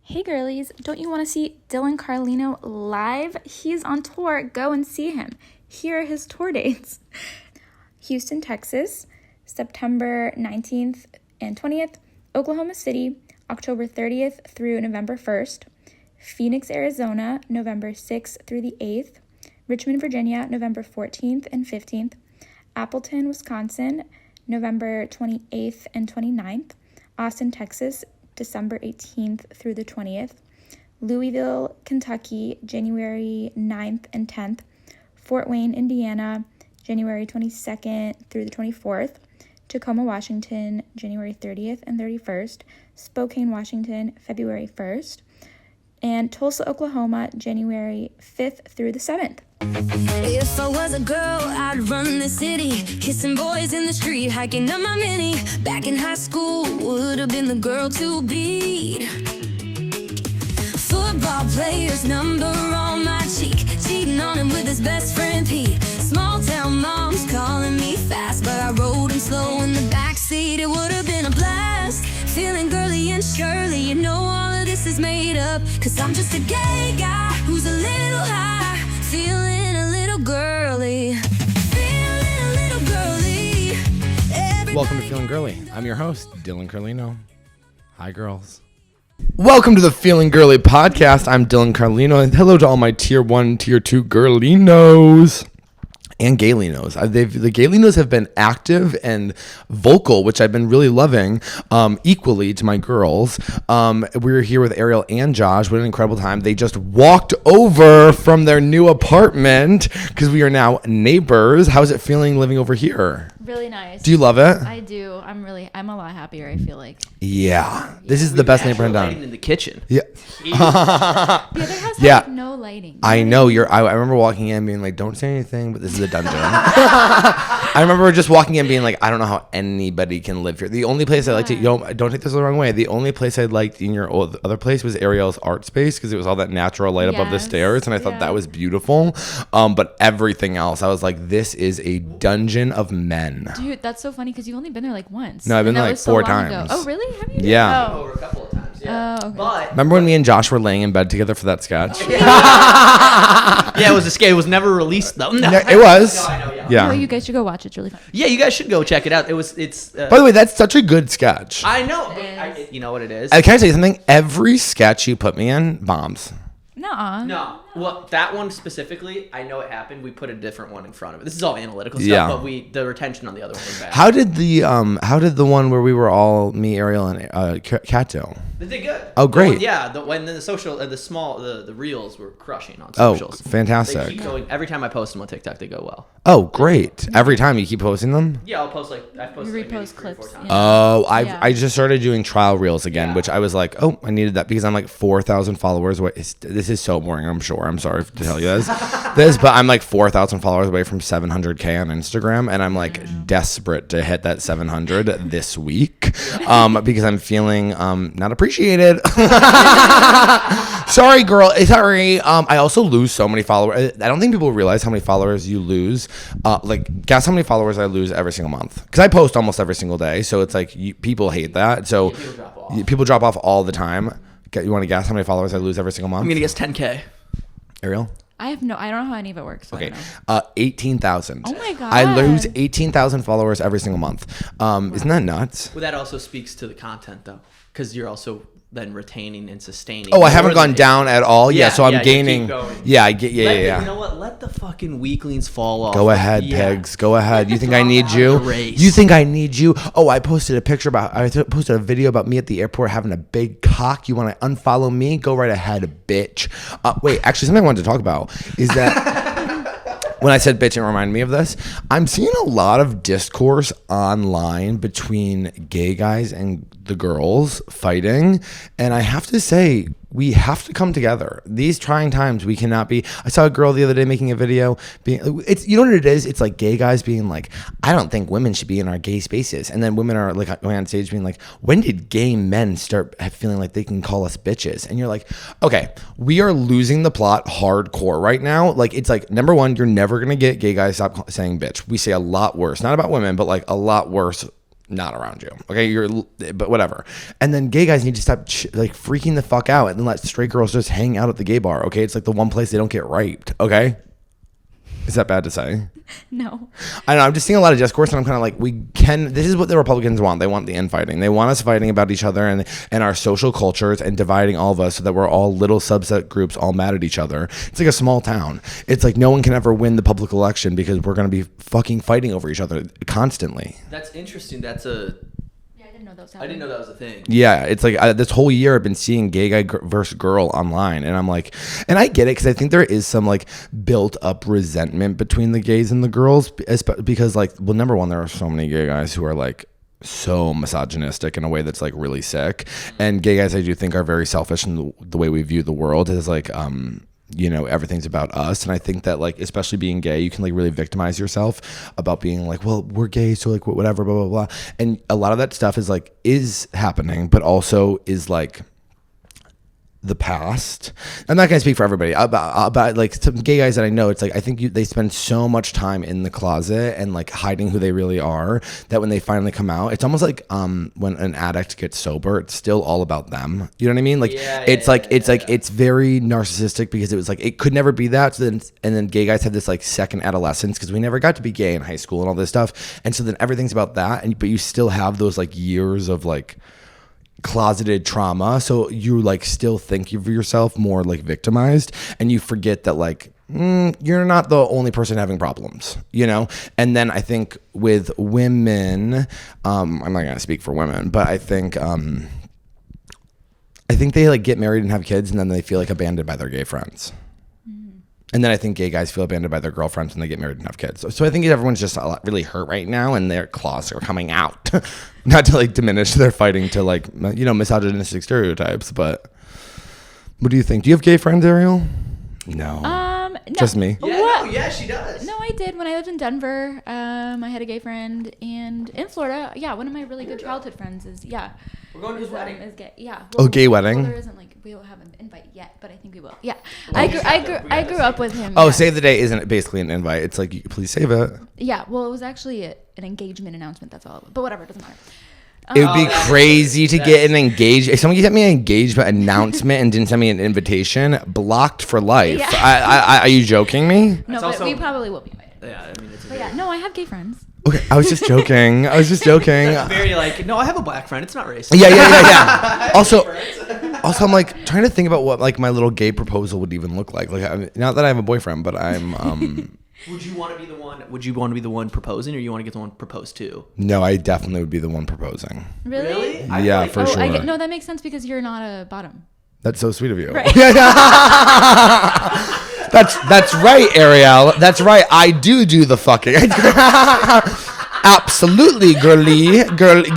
Hey girlies, don't you want to see Dylan Carlino live? He's on tour. Go and see him. Here are his tour dates. Houston, Texas, September 19th and 20th. Oklahoma City, October 30th through November 1st. Phoenix, Arizona, November 6th through the 8th. Richmond, Virginia, November 14th and 15th. Appleton, Wisconsin, November 28th and 29th. Austin, Texas, December 18th through the 20th. Louisville, Kentucky, January 9th and 10th. Fort Wayne, Indiana, January 22nd through the 24th. Tacoma, Washington, January 30th and 31st. Spokane, Washington, February 1st. And Tulsa, Oklahoma, January 5th through the 7th. If I was a girl, I'd run the city, kissing boys in the street, hiking up my mini. Back in high school, would have been the girl to beat. Football player's number on my cheek, cheating on him with his best friend Pete. Small town moms calling me fast, but I rode him slow in the backseat. It would have been a blast, feeling girly and Shirley. You know all of this is made up, cause I'm just a gay guy who's a little high, feeling a little girly, feeling a little girly. Welcome to Feelin Girlie. I'm your host, Dylan Carlino. Hi, girls. Welcome to the Feelin Girlie podcast. I'm Dylan Carlino, and hello to all my tier 1, tier 2 girlinos. And gaylinos. The gaylinos have been active and vocal, which I've been really loving, equally to my girls. We were here with Ariel and Josh. What an incredible time. They just walked over from their new apartment because we are now neighbors. How's it feeling living over here? Really nice. Do you love it? I do. I'm a lot happier, I feel like. Yeah. This is the best neighborhood in town. In the kitchen. Yeah. The other house has no lighting. I know. I remember walking in being like, don't say anything, but this is a dungeon. I remember just walking in being like, I don't know how anybody can live here. The only place I liked don't take this the wrong way. The only place I liked in your other place was Ariel's art space because it was all that natural light above the stairs, and I thought that was beautiful. But everything else, I was like, this is a dungeon of men. Dude, that's so funny because you've only been there like once. No, I've been there like 4 times. Ago. Oh, really? Have you? Yeah. Over a couple of times, yeah. Oh, okay. But Remember when me and Josh were laying in bed together for that sketch? yeah, it was a skate. It was never released though. No, it was. No, I know, Yeah. Oh, you guys should go watch it. It's really fun. Yeah, you guys should go check it out. It's. By the way, that's such a good sketch. I know. You know what it is? Can I tell you something? Every sketch you put me in bombs. Nuh-uh. No. Well, that one specifically, I know it happened. We put a different one in front of it. This is all analytical stuff, Yeah. but the retention on the other one was bad. How did the one where we were all me, Ariel, and Kato? They did good. Oh, great. When the social, the reels were crushing on Oh, socials. fantastic. They keep going. Every time I post them on TikTok, they go well. Oh, great. Every time you keep posting them? Yeah, I've posted like You maybe repost 3 or 4 clips, times. yeah. Oh, Yeah. I just started doing trial reels again, Yeah. which I was like, oh, I needed that because I'm like 4,000 followers away. This is so boring, I'm sure. I'm sorry to tell you this, but I'm like 4,000 followers away from 700K on Instagram, and I'm like desperate to hit that 700 this week because I'm feeling not appreciated. Sorry, girl. Sorry. I also lose so many followers. I don't think people realize how many followers you lose. Guess how many followers I lose every single month? Because I post almost every single day, so it's like people hate that. So people drop off all the time. You want to guess how many followers I lose every single month? I'm gonna guess 10K. Ariel? I don't know how any of it works. So Okay, I don't know. 18,000. Oh my God. I lose 18,000 followers every single month. Isn't that nuts? Well, that also speaks to the content, though, because you're also then retaining and sustaining. Oh, I haven't more than gone down at all. Yeah, so I'm you keep gaining. going. Yeah, I get. Yeah. You know what? Let the fucking weaklings fall off. Go ahead, Pegs. Go ahead. You think I need you? Drop out of the race. You think I need you? Oh, I posted a video about me at the airport having a big cock. You want to unfollow me? Go right ahead, bitch. Wait, actually, something I wanted to talk about is that. When I said bitch, it reminded me of this. I'm seeing a lot of discourse online between gay guys and the girls fighting. And I have to say, we have to come together. These trying times, we cannot be. I saw a girl the other day making a video. You know what it is? It's like gay guys being like, I don't think women should be in our gay spaces. And then women are like going on stage being like, when did gay men start feeling like they can call us bitches? And you're like, okay, we are losing the plot hardcore right now. Like, it's like, number one, you're never going to get gay guys stop saying bitch. We say a lot worse, not about women, but like a lot worse not around you. Okay, but whatever. And then gay guys need to stop like freaking the fuck out and then let straight girls just hang out at the gay bar. Okay, it's like the one place they don't get raped. Okay, is that bad to say? No. I know. I'm just seeing a lot of discourse, and I'm kind of like, this is what the Republicans want. They want the infighting. They want us fighting about each other and our social cultures and dividing all of us so that we're all little subset groups all mad at each other. It's like a small town. It's like no one can ever win the public election because we're going to be fucking fighting over each other constantly. That's interesting. I didn't know that was a thing. Yeah, it's like this whole year I've been seeing gay guy versus girl online, and I'm like, and I get it because I think there is some like built up resentment between the gays and the girls because like, well, number one, there are so many gay guys who are like so misogynistic in a way that's like really sick, and gay guys I do think are very selfish in the way we view the world is like you know, everything's about us. And I think that like, especially being gay, you can like really victimize yourself about being like, well, we're gay, so like whatever, blah blah blah. And a lot of that stuff is happening, but also is like the past. I'm not gonna speak for everybody about like some gay guys that I know. It's like I think they spend so much time in the closet and like hiding who they really are that when they finally come out, it's almost like when an addict gets sober, it's still all about them. You know what I mean? Like it's very narcissistic because it was like it could never be that. So then gay guys have this like second adolescence because we never got to be gay in high school and all this stuff, and so then everything's about that, but you still have those like years of like closeted trauma, so you like still think of yourself more like victimized, and you forget that like you're not the only person having problems, you know. And then I think with women, I'm not gonna speak for women, but I think they like get married and have kids, and then they feel like abandoned by their gay friends. And then I think gay guys feel abandoned by their girlfriends when they get married and have kids. So I think everyone's just really hurt right now, and their claws are coming out. Not to like diminish their fighting to like, you know, misogynistic stereotypes, but what do you think? Do you have gay friends, Ariel? No. No. Just me. Yeah, she does. No, I did when I lived in Denver. I had a gay friend, and in Florida, one of my really good childhood friends is we're going to his wedding. Is gay. Yeah. Well, gay wedding. Well, there isn't like we don't have an invite yet, but I think we will. Yeah. I grew up with him. Oh, Save the Day isn't basically an invite. It's like, please save it. Yeah. Well, it was actually an engagement announcement. That's all. But whatever, it doesn't matter. It would be crazy to get an engagement. If someone sent me an engagement announcement and didn't send me an invitation, blocked for life. Yeah. Are you joking me? No, but we probably will be invited. Yeah, I mean, it's no, I have gay friends. Okay, I was just joking. That's very like, no, I have a black friend. It's not racist. Yeah. Also, I'm like trying to think about what like my little gay proposal would even look like. Like, not that I have a boyfriend, but I'm. Would you want to be the one? Would you want to be the one proposing, or you want to get the one proposed to? No, I definitely would be the one proposing. Really? Yeah, for sure. No, that makes sense because you're not a bottom. That's so sweet of you. Right. That's right, Ariel. That's right. I do the fucking. Absolutely, girly.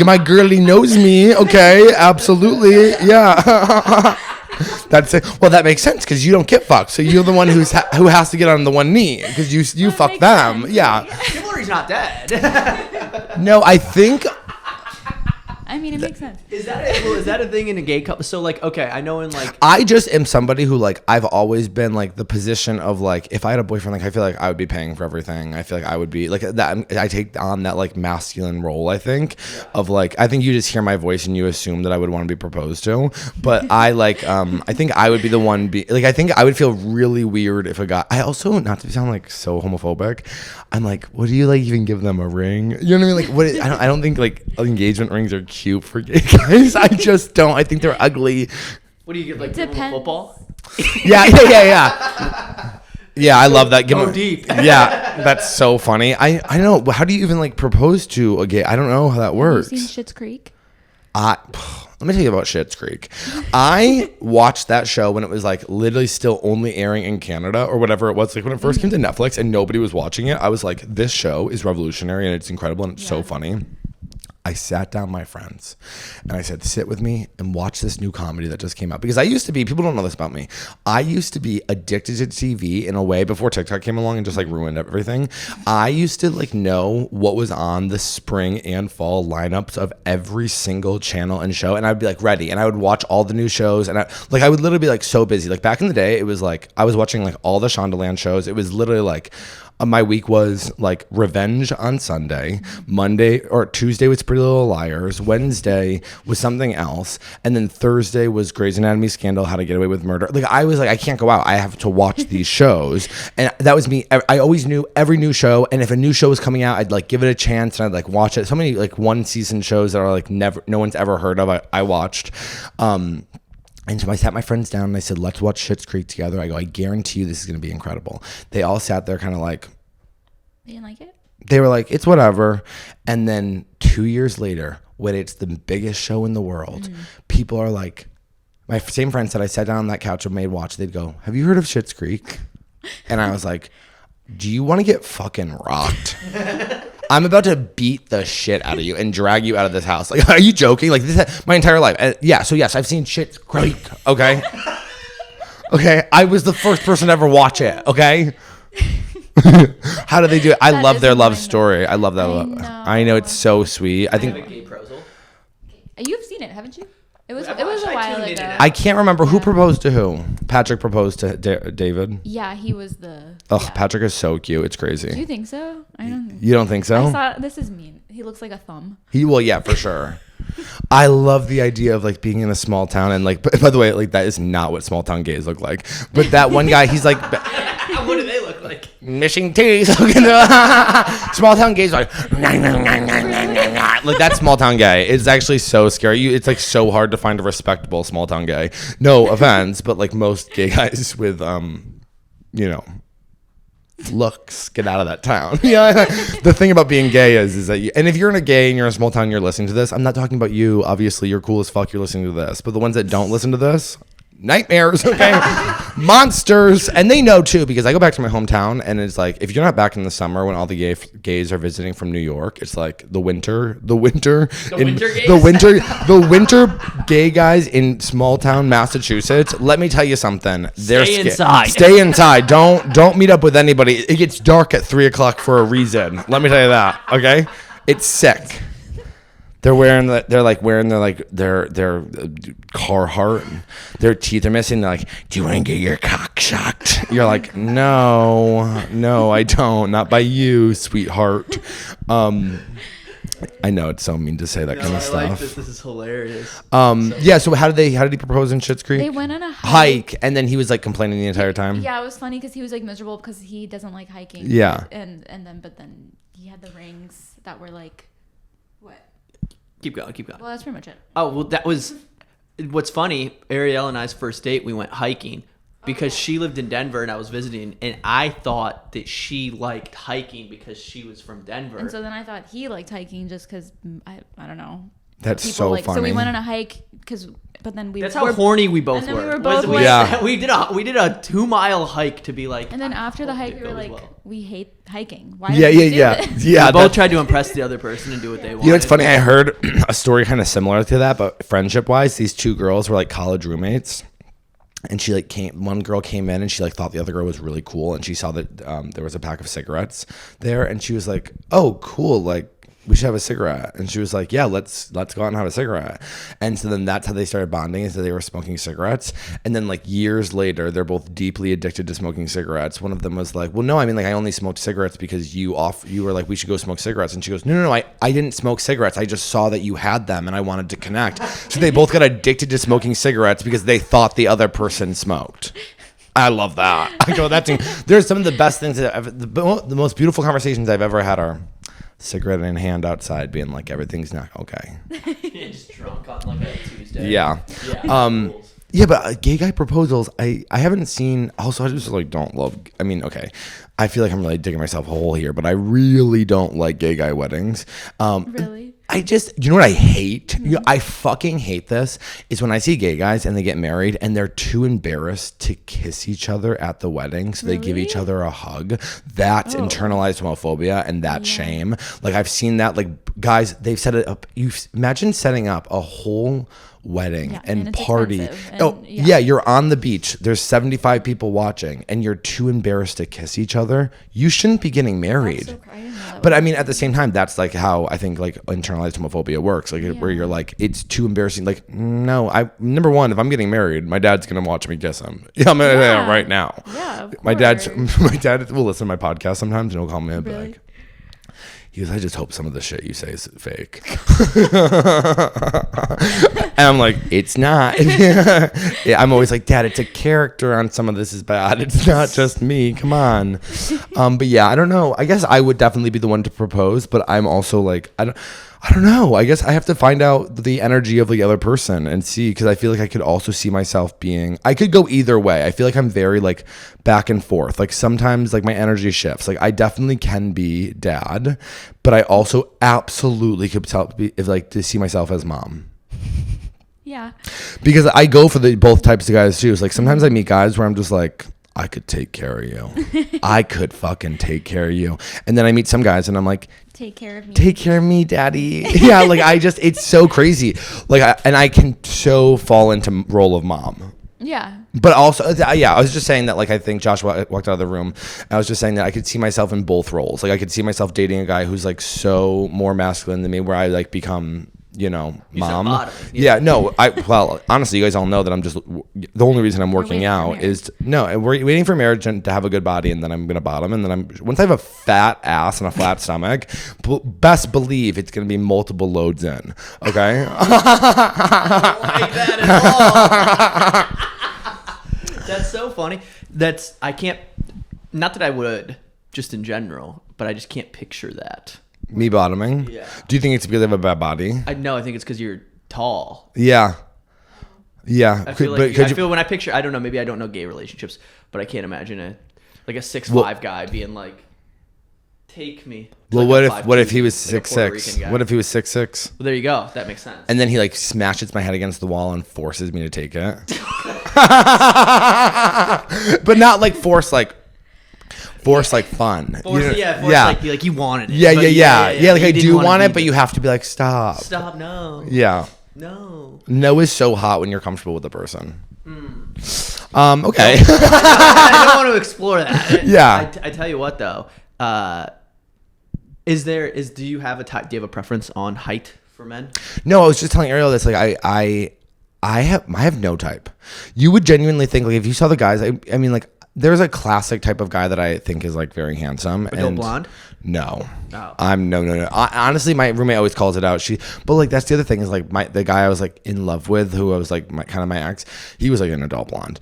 My girly knows me. Okay, absolutely. Yeah. That's it. Well, that makes sense because you don't get fucked, so you're the one who has to get on the one knee because you fuck them. Sense. Yeah. Chivalry's not dead. No, I think. I mean, it makes sense. Is that a thing in a gay couple? So, like, okay, I know in like... I just am somebody who, like, I've always been, like, the position of, like, if I had a boyfriend, like, I feel like I would be paying for everything. I feel like I would be, like, that. I take on that, like, masculine role, I think, of, like, I think you just hear my voice and you assume that I would want to be proposed to. But I, like, I think I would be the one, I think I would feel really weird if a guy... I also, not to sound, like, so homophobic, I'm like, what do you, like, even give them a ring? You know what I mean? Like, I don't think, like, engagement rings are cute for gay guys. I just don't. I think they're ugly. What do you get, like, football? Yeah. Yeah, I love that. Go deep. Yeah, that's so funny. I don't know. How do you even, like, propose to a gay? I don't know how that works. Have you seen Schitt's Creek? Let me tell you about Schitt's Creek. I watched that show when it was like literally still only airing in Canada or whatever it was. Like when it first came to Netflix and nobody was watching it, I was like, this show is revolutionary and it's incredible and it's so funny. I sat down my friends and I said, sit with me and watch this new comedy that just came out. Because I used to be, people don't know this about me, I used to be addicted to TV in a way before TikTok came along and just like ruined everything. I used to like know what was on the spring and fall lineups of every single channel and show. And I'd be like ready and I would watch all the new shows. And I would literally be like so busy. Like back in the day, it was like, I was watching like all the Shondaland shows. It was literally like, My week was like Revenge on Sunday, Monday or Tuesday was Pretty Little Liars, Wednesday was something else, and then Thursday was Grey's Anatomy Scandal, How to Get Away with Murder. Like I was like, I can't go out. I have to watch these shows, and that was me. I always knew every new show, and if a new show was coming out, I'd like give it a chance and I'd like watch it. So many like one season shows that are like no one's ever heard of. I watched. And so I sat my friends down and I said, let's watch Schitt's Creek together. I go, I guarantee you this is going to be incredible. They all sat there kind of like. They didn't like it? They were like, it's whatever. And then 2 years later, when it's the biggest show in the world, people are like, my same friend said, I sat down on that couch and made watch. They'd go, have you heard of Schitt's Creek? And I was like, do you want to get fucking rocked? I'm about to beat the shit out of you and drag you out of this house. Like, are you joking? Like, this my entire life. Yeah, so yes, I've seen Schitt's Creek, okay? Okay, I was the first person to ever watch it, okay? How do they do it? I love their love story. I love that. I know it's so sweet. I think Gay proposal. You've seen it, haven't you? It was I've a watched- I while tuned in ago. and out. I can't remember who proposed to who. Patrick proposed to David. Yeah, he was the. Oh, yeah. Patrick is so cute. It's Do you crazy. think so? I don't know. You don't think so? I saw. This is mean. He looks like a thumb. He will, yeah, for sure. I love the idea of like being in a small town and like. By the way, like that is not what small town gays look like. But that one guy, he's like. What do they look like? Missing titties. Small town gays are like, like that small town gay. It's actually so scary. It's like so hard to find a respectable small town gay. No offense, but like most gay guys with you know, looks get out of that town. Yeah. The thing about being gay is that you, and if you're in a gay and you're in a small town, you're listening to this. I'm not talking about you. Obviously, you're cool as fuck. You're listening to this, but the ones that don't listen to this. Nightmares, okay? Monsters. And they know too, because I go back to my hometown and it's like, if you're not back in the summer when all the gays are visiting from New York, it's like the winter gay guys in small town Massachusetts. Let me tell you something. They're Stay inside. Stay inside. Don't meet up with anybody. It gets dark at 3:00 for a reason. Let me tell you that, okay? It's sick. They're wearing their Carhartt. Their teeth are missing. They're like, do you want to get your cock shocked? You're like, no, I don't. Not by you, sweetheart. I know it's so mean to say that kind of stuff. I like this. This is hilarious. Yeah. So how did he propose in Schitt's Creek? They went on a hike, and then he was like complaining the entire time. Yeah, it was funny because he was like miserable because he doesn't like hiking. Yeah. And then he had the rings that were like, what? Keep going. Well, that's pretty much it. Oh, well, that was what's funny. Ariel and I's first date, we went hiking because she lived in Denver and I was visiting, and I thought that she liked hiking because she was from Denver. And so then I thought he liked hiking just because I don't know. That's People so like, funny. So we went on a hike but then we That's were, how horny we both and then were. we were both we, like- Yeah. we did a 2-mile hike to be like. And then after the hike, it we were goes like, well. we hate hiking. Why? Yeah. do we do this? Yeah. We both that's- tried to impress the other person and do what they wanted. You know, it's funny. I heard a story kind of similar to that, but friendship-wise, these two girls were like college roommates, and she like one girl came in and she like thought the other girl was really cool, and she saw that there was a pack of cigarettes there, and she was like, "Oh, cool! Like we should have a cigarette." And she was like, "Yeah, let's go out and have a cigarette." And so then that's how they started bonding, is that they were smoking cigarettes. And then like years later, they're both deeply addicted to smoking cigarettes. One of them was like, "Well, no, I mean like I only smoked cigarettes because you were like, we should go smoke cigarettes." And she goes, No, I didn't smoke cigarettes. I just saw that you had them and I wanted to connect. So they both got addicted to smoking cigarettes because they thought the other person smoked. I love that. I go, there's some of the best things the most beautiful conversations I've ever had are cigarette in hand outside being like, everything's not okay. Yeah, just drunk on like a Tuesday. Yeah. Rules. Yeah, but gay guy proposals, I haven't seen. Also, I just like don't love. I mean, okay, I feel like I'm really digging myself a hole here, but I really don't like gay guy weddings. Really? I just, you know what I hate? You know, I fucking hate this, is when I see gay guys and they get married and they're too embarrassed to kiss each other at the wedding, so they give each other a hug. That's internalized homophobia and that shame. Like I've seen that, like guys, they've set it up. You imagine setting up a whole wedding Yeah, and and it's party. expensive, Oh, and- yeah, you're on the beach. There's 75 people watching and you're too embarrassed to kiss each other. You shouldn't be getting married. So I didn't know that But was I a mean, thing. at the same time, that's like how I think like internalized homophobia works. Like where you're like, it's too embarrassing. Like, no, number one, if I'm getting married, my dad's gonna watch me kiss him. Yeah, I'm gonna say that right now. Yeah, of My course. dad will listen to my podcast sometimes and he'll call me and be Really? like, he goes, I just hope some of the shit you say is fake. And I'm like, it's not. Yeah, I'm always like, Dad, it's a character on some of this is bad. It's not just me. Come on. But yeah, I don't know. I guess I would definitely be the one to propose, but I'm also like, I don't know. I guess I have to find out the energy of the other person and see, because I feel like I could also see myself being, I could go either way. I feel like I'm very like back and forth. Like sometimes like my energy shifts. Like I definitely can be dad, but I also absolutely could to see myself as mom. Yeah. Because I go for the both types of guys too. It's like sometimes I meet guys where I'm just like, I could take care of you. I could fucking take care of you. And then I meet some guys and I'm like, Take care of me. take care of me, daddy. Yeah, like it's so crazy. Like, I can so fall into role of mom. Yeah. But also, yeah, I was just saying that, like, I think Josh walked out of the room. I was just saying that I could see myself in both roles. Like, I could see myself dating a guy who's, like, so more masculine than me, where I, like, become, you know, mom. bottom. Yeah, no, well, honestly, you guys all know that I'm just, the only reason I'm working waiting for out marriage. is, we're waiting for marriage and to have a good body, and then I'm going to bottom, and then once I have a fat ass and a flat stomach, best believe it's going to be multiple loads in, okay? Like that at all. That's so funny. I can't, not that I would, just in general, but I just can't picture that. Me bottoming? Yeah. Do you think it's because I have a bad body? I think it's because you're tall. Yeah. Yeah. I feel like, when I picture, I don't know, maybe I don't know gay relationships, but I can't imagine a 6'5" guy being like, take me. Well, Like what if he 5'2", was like a Puerto 6'6"? Rican guy. What if he was 6'6"? Well, there you go. That makes sense. And then he like smashes my head against the wall and forces me to take it. But not like force like fun. Like you wanted it. Yeah, but yeah. Like you I didn't do wanna want be it, but you have to be like, stop. Stop, no. Yeah. No. No is so hot when you're comfortable with the person. Okay. I don't want to explore that. Yeah. I tell you what though. Do you have a type? Do you have a preference on height for men? No, I was just telling Ariel this. Like I have no type. You would genuinely think like if you saw the guys. I mean like there's a classic type of guy that I think is like very handsome. Go blonde? No. Oh. I'm no. Honestly, my roommate always calls it out. But like that's the other thing is like the guy I was like in love with, who I was like my ex. He was like an adult blonde.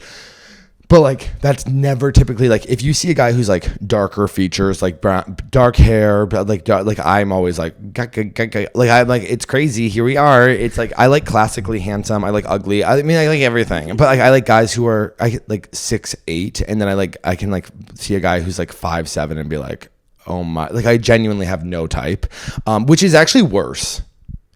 But like that's never typically like if you see a guy who's like darker features, like brown, dark hair, but like I'm always like I'm like it's crazy. Here we are. It's like I like classically handsome. I like ugly. I mean I like everything. But like I like guys who are like 6'8", and then I can like see a guy who's like 5'7" and be like, oh my, like I genuinely have no type, which is actually worse.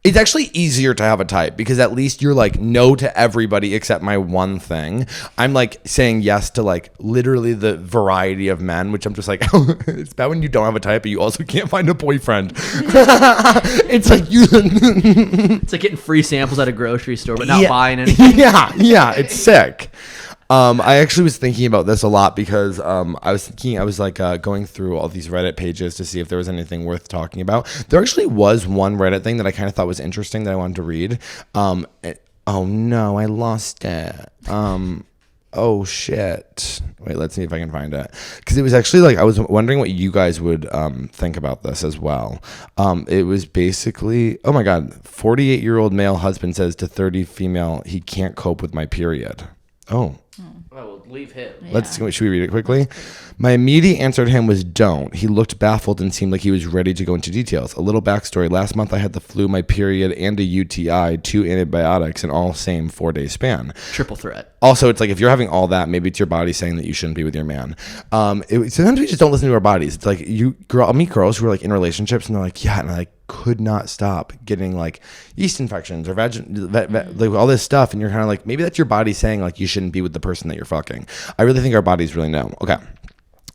It's actually easier to have a type because at least you're like no to everybody except my one thing. I'm like saying yes to like literally the variety of men, which I'm just like, it's bad when you don't have a type, but you also can't find a boyfriend. It's like you. It's like getting free samples at a grocery store, but not buying anything. Yeah, it's sick. I actually was thinking about this a lot because I was like going through all these Reddit pages to see if there was anything worth talking about. There actually was one Reddit thing that I kind of thought was interesting that I wanted to read. Oh no, I lost it. Oh shit. Wait, let's see if I can find it. Because it was actually like I was wondering what you guys would think about this as well. It was basically, oh my god, 48-year-old male husband says to 30 female he can't cope with my period. Oh. Well, leave him. Yeah. Should we read it quickly? My immediate answer to him was don't. He looked baffled and seemed like he was ready to go into details. A little backstory. Last month I had the flu, my period, and a UTI, 2 antibiotics, and all same 4-day span. Triple threat. Also, it's like if you're having all that, maybe it's your body saying that you shouldn't be with your man. Sometimes we just don't listen to our bodies. It's like I'll meet girls who are like in relationships and they're like, yeah, and I like could not stop getting like yeast infections or like all this stuff, and you're kind of like maybe that's your body saying like you shouldn't be with the person that you're fucking. I really think our bodies really know. Okay.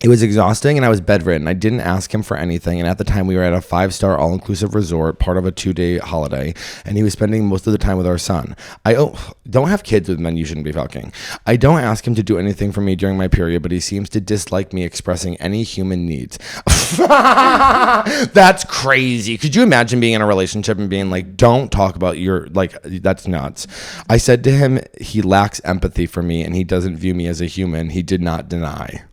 It was exhausting and I was bedridden. I didn't ask him for anything. And at the time we were at a 5-star all-inclusive resort, part of a 2-day holiday. And he was spending most of the time with our son. Don't have kids with men you shouldn't be fucking. I don't ask him to do anything for me during my period, but he seems to dislike me expressing any human needs. That's crazy. Could you imagine being in a relationship and being like, don't talk about your, like, that's nuts. I said to him, he lacks empathy for me and he doesn't view me as a human. He did not deny.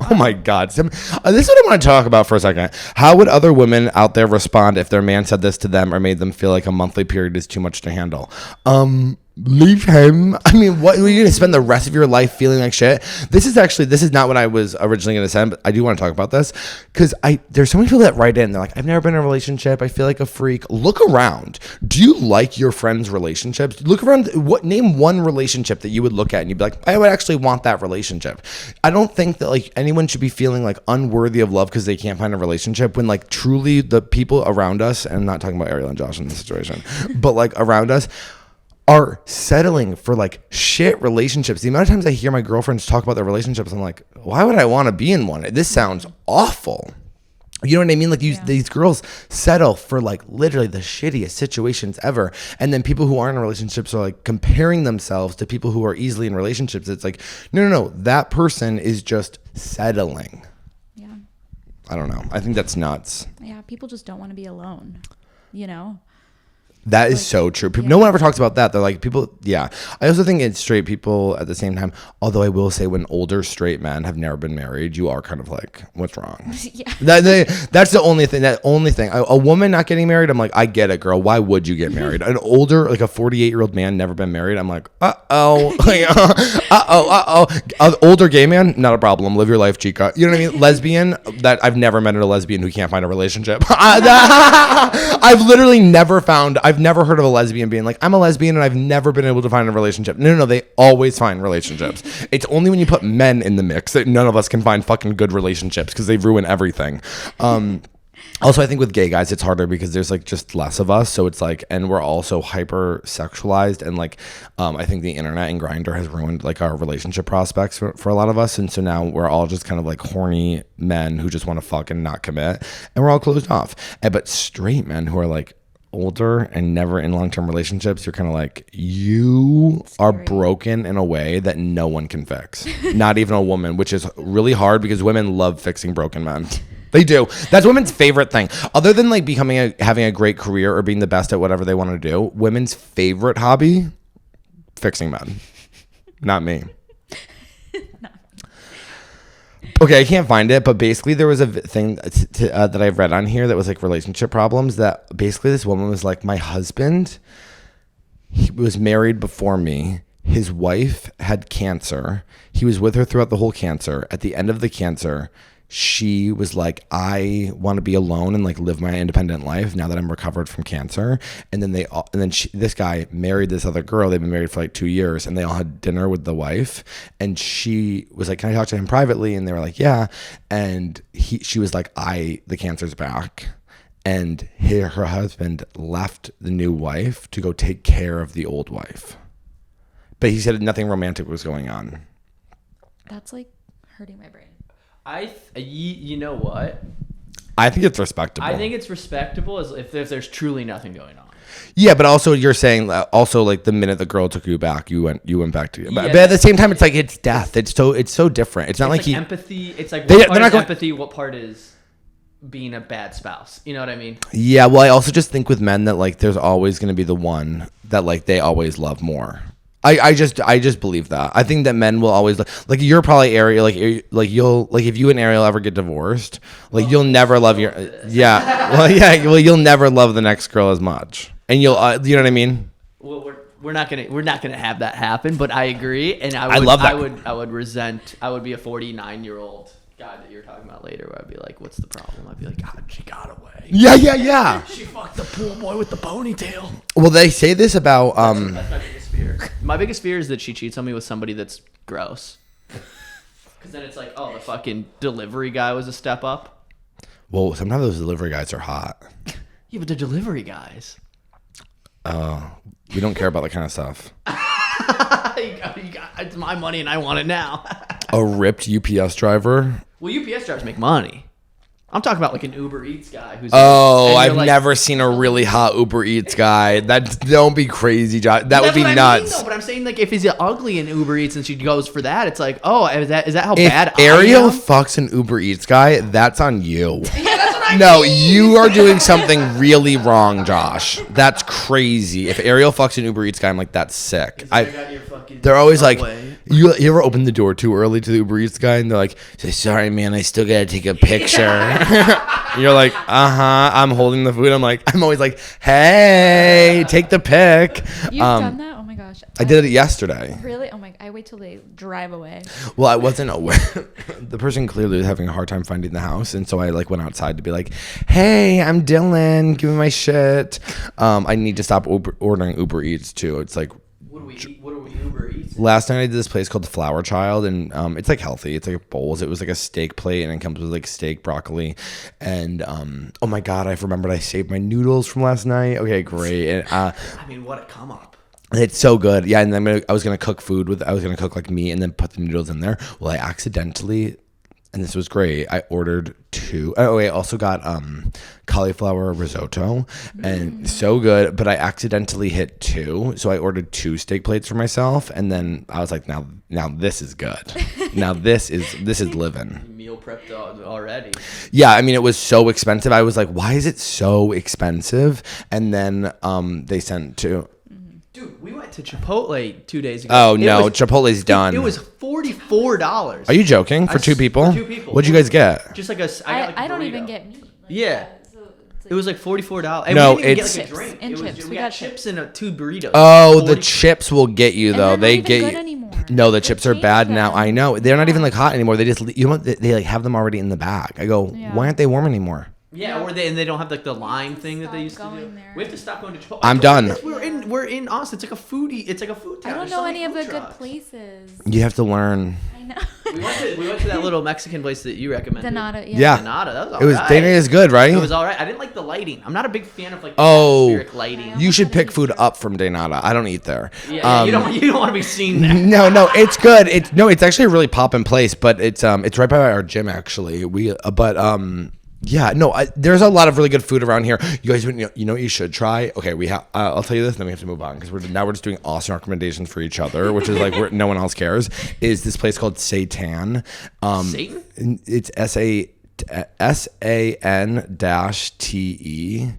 Oh my God. This is what I want to talk about for a second. How would other women out there respond if their man said this to them or made them feel like a monthly period is too much to handle? Leave him. I mean, what, are you going to spend the rest of your life feeling like shit? This is not what I was originally going to say, but I do want to talk about this because there's so many people that write in. They're like, I've never been in a relationship. I feel like a freak. Look around. Do you like your friends' relationships? Look around. Name one relationship that you would look at and you'd be like, I would actually want that relationship. I don't think that like anyone should be feeling like unworthy of love because they can't find a relationship when like truly the people around us, and I'm not talking about Ariel and Josh in this situation, but like around us, are settling for like shit relationships. The amount of times I hear my girlfriends talk about their relationships, I'm like, why would I want to be in one? This sounds awful. You know what I mean? Like these girls settle for like literally the shittiest situations ever. And then people who aren't in relationships are like comparing themselves to people who are easily in relationships. It's like, no. That person is just settling. Yeah. I don't know. I think that's nuts. Yeah. People just don't want to be alone, you know? That is so true. No one ever talks about that. They're like people. Yeah. I also think it's straight people at the same time. Although I will say when older straight men have never been married, you are kind of like, what's wrong? Yeah. That's the only thing. That only thing. A woman not getting married, I'm like, I get it, girl. Why would you get married? An older, like a 48-year-old man, never been married. I'm like, uh-oh. Older gay man, not a problem. Live your life, chica. You know what I mean? Lesbian, that I've never met a lesbian who can't find a relationship. I've literally never heard of a lesbian being like, I'm a lesbian and I've never been able to find a relationship. No, they always find relationships. It's only when you put men in the mix that none of us can find fucking good relationships because they ruin everything. Also, I think with gay guys, it's harder because there's like just less of us. So it's like, and we're also hyper sexualized. And like, I think the internet and Grindr has ruined like our relationship prospects for a lot of us. And so now we're all just kind of like horny men who just want to fuck and not commit. And we're all closed off. But straight men who are like older and never in long-term relationships, you're kind of like, you are broken in a way that no one can fix. Not even a woman, which is really hard because women love fixing broken men. They do. That's women's favorite thing. Other than like having a great career or being the best at whatever they want to do, women's favorite hobby, fixing men. Not me. Okay, I can't find it, but basically there was a thing that I've read on here that was like relationship problems, that basically this woman was like, my husband, he was married before me. His wife had cancer. He was with her throughout the whole cancer. At the end of the cancer, she was like, I want to be alone and like live my independent life now that I'm recovered from cancer. And then this guy married this other girl. They've been married for like 2 years, and they all had dinner with the wife. And she was like, can I talk to him privately? And they were like, yeah. And she was like, the cancer's back. And her husband left the new wife to go take care of the old wife. But he said nothing romantic was going on. That's like hurting my brain. You know what? I think it's respectable. I think it's respectable as if there's truly nothing going on. Yeah, but also you're saying that also like the minute the girl took you back, you went back to you. But at the same time, it's like it's death. It's so different. It's not like empathy. It's like what part is empathy, what part is being a bad spouse. You know what I mean? Yeah. Well, I also just think with men that like there's always going to be the one that like they always love more. I just believe that. I think that men will always like you're probably Ariel, like you'll like if you and Ariel ever get divorced, like you'll never love your you'll never love the next girl as much, and you'll you know what I mean. Well, we're not gonna have that happen, but I agree, and I love that. I would resent. I would be a 49-year-old guy that you're talking about later, where I'd be like, what's the problem? I'd be like, God, she got away. Yeah. She fucked the pool boy with the ponytail. Well, they say this about That's my biggest fear. My biggest fear is that she cheats on me with somebody that's gross. Because then it's like, oh, the fucking delivery guy was a step up. Well, sometimes those delivery guys are hot. Yeah, but they're delivery guys. We don't care about that kind of stuff. It's my money and I want it now. A ripped UPS driver Well, UPS drivers make money. I'm talking about like an Uber Eats guy who's. Oh, and you're I've like- never seen a really hot Uber Eats guy. Don't be crazy, Josh. That would That's be what I nuts. mean, though, but I'm saying like if he's ugly in Uber Eats and she goes for that, it's like, oh, is that how If bad Ariel I am? fucks an Uber Eats guy, that's on you. No, you are doing something really wrong, Josh. That's crazy. If Ariel fucks an Uber Eats guy, I'm like, that's sick. got your fucking They're always like, Subway. you ever open the door too early to the Uber Eats guy, and they're like, sorry, man, I still gotta take a picture. You're like, I'm holding the food. I'm always like, hey, take the pic. You've done that? Oh my gosh. I did it yesterday. Really? Oh my! I wait till they drive away. Well, I wasn't aware. The person clearly was having a hard time finding the house, and so I like went outside to be like, "Hey, I'm Dylan. Give me my shit." I need to stop ordering Uber Eats too. It's like What do we eat? What do we Uber Eats? last night I did this place called the Flower Child, and it's like healthy. It's like bowls. It was like a steak plate, and it comes with like steak, broccoli, and oh my god, I remembered I saved my noodles from last night. Okay, great. And, I mean, what a come up. it's so good. Yeah, and then I was gonna cook like meat and then put the noodles in there. Well, I accidentally, and this was great, I ordered 2. Oh, I also got cauliflower risotto, and so good. But I accidentally hit 2, so I ordered 2 steak plates for myself, and then I was like, now this is good. Now this is living. Meal prepped already. Yeah, I mean, it was so expensive. I was like, why is it so expensive? And then they sent 2. Dude, we went to Chipotle 2 days ago. Oh no, Chipotle's done. It was $44. Are you joking? For 2 people? For 2 people. What'd you guys get? Just like a. I got like a I don't burrito. even get meat. Like, Yeah. So it's like It was like $44. And No, we didn't even it's- get like a drink. And It was chips. we We got got chips and 2 burritos. Oh, the 40 chips will get you And though. they're not They even get good you. anymore. No, the They chips are changed bad now. them. I know. They're not even Yeah. like hot anymore. They just they like have them already in the bag. I go, Yeah. why aren't they warm anymore? Yeah, or they don't have like the lime to thing that they used stop to do. going there. We have to stop going to Chipotle. I'm I told you done. this, We're in Austin. It's like a foodie. It's like a food town. I don't There's know so many any of the food good trucks. places. You have to learn. I know. We went to that little Mexican place that you recommended. Donata, yeah. Yeah. Donata. That was all It was right. Dana is good, right? It was all right. I didn't like the lighting. I'm not a big fan of like the Oh. atmospheric lighting. You should pick food up from Daynata. I don't eat there. Yeah, you don't want to be seen there. No, it's good. It's actually a really poppin' place, but it's right by our gym actually. Yeah, no, there's a lot of really good food around here. You guys, you know what you should try? Okay, we have. I'll tell you this, then we have to move on because we're just doing awesome recommendations for each other, which is like no one else cares. Is this place called Satan? Satan? It's SAN-TE.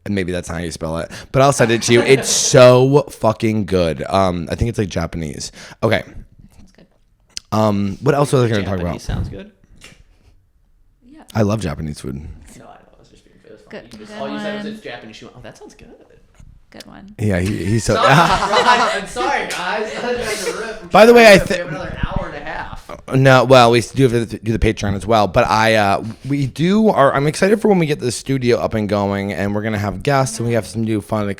And maybe that's not how you spell it, but I'll send it to you. It's so fucking good. I think it's like Japanese. Okay. That's good. What else was I going to talk Japanese about? sounds good. Yeah. I love Japanese food. No, I know. I was just being it was funny. Good. You just, Good all you said was one. it's Japanese. She went, oh, that sounds good. Good one. Yeah, he's so. I'm sorry, guys. By the way, we have another hour and a half. No, well, we do have to do the Patreon as well, but I'm excited for when we get the studio up and going, and we're gonna have guests, and we have some new fun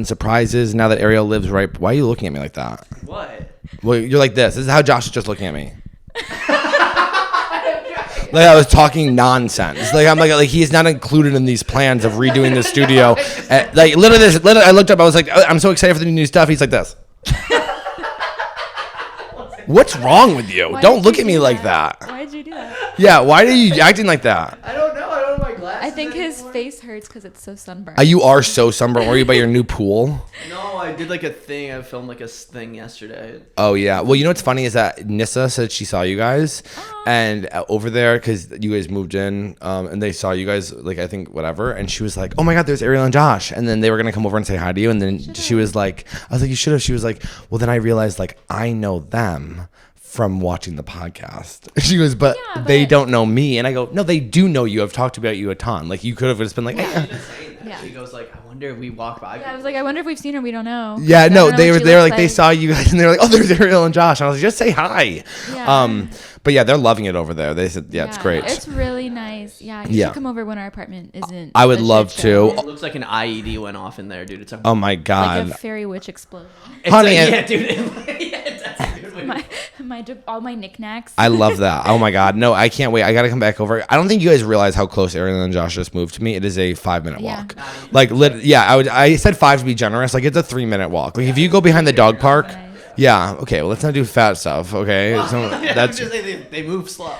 surprises. Now that Ariel lives right, why are you looking at me like that? What? Well, you're like this. This is how Josh is just looking at me. Like I was talking nonsense. Like I'm like he is not included in these plans of redoing the studio. Like literally, I looked up. I was like, I'm so excited for the new stuff. He's like this. What's wrong with you? Why Don't did look you at me do like that? that. Why did you do that? Yeah, why are you acting like that? I don't know. I don't know my glasses. I think his anymore. face hurts because it's so sunburned. You are so sunburned. Are you by your new pool? No, I did like a thing. I filmed like a thing yesterday. Oh yeah. Well, you know what's funny is that Nissa said she saw you guys, and over there because you guys moved in, and they saw you guys like I think whatever, and she was like, "Oh my God, there's Ariel and Josh," and then they were gonna come over and say hi to you, and then she was like, "I was like, you should have." She was like, "Well, then I realized like I know them." From watching the podcast. She goes, but Yeah, they but- don't know me. And I go, no, they do know you. I've talked about you a ton. Like you could have just been like, She eh. didn't say that. Yeah. She goes like, I wonder if we walk by. Yeah, I was like, I wonder if we've seen her. We don't know. Yeah, I no, don't know they what were she like, looks they saw you guys and they're like, oh, there's Ariel and Josh. And I was like, just say hi. Yeah. But yeah, they're loving it over there. They said, yeah, it's great. It's really nice. Yeah, you Yeah. should come over when our apartment isn't. I would a love shit show. to. It looks like an IED went off in there, dude. It's a Oh my Like God. a fairy witch explosion. it's Honey, a, and- yeah, dude. Yeah, that's a good way. All my knickknacks. I love that. Oh my God. No, I can't wait. I got to come back over. I don't think you guys realize how close Ariel and Josh just moved to me. It is a 5-minute Yeah. walk. Like, I said 5 to be generous. Like, it's a 3-minute walk. Like, if you go behind the dog park. Nice. Yeah. Okay. Well, let's not do fat stuff. Okay. So Yeah, that's. I'm just saying they move slow.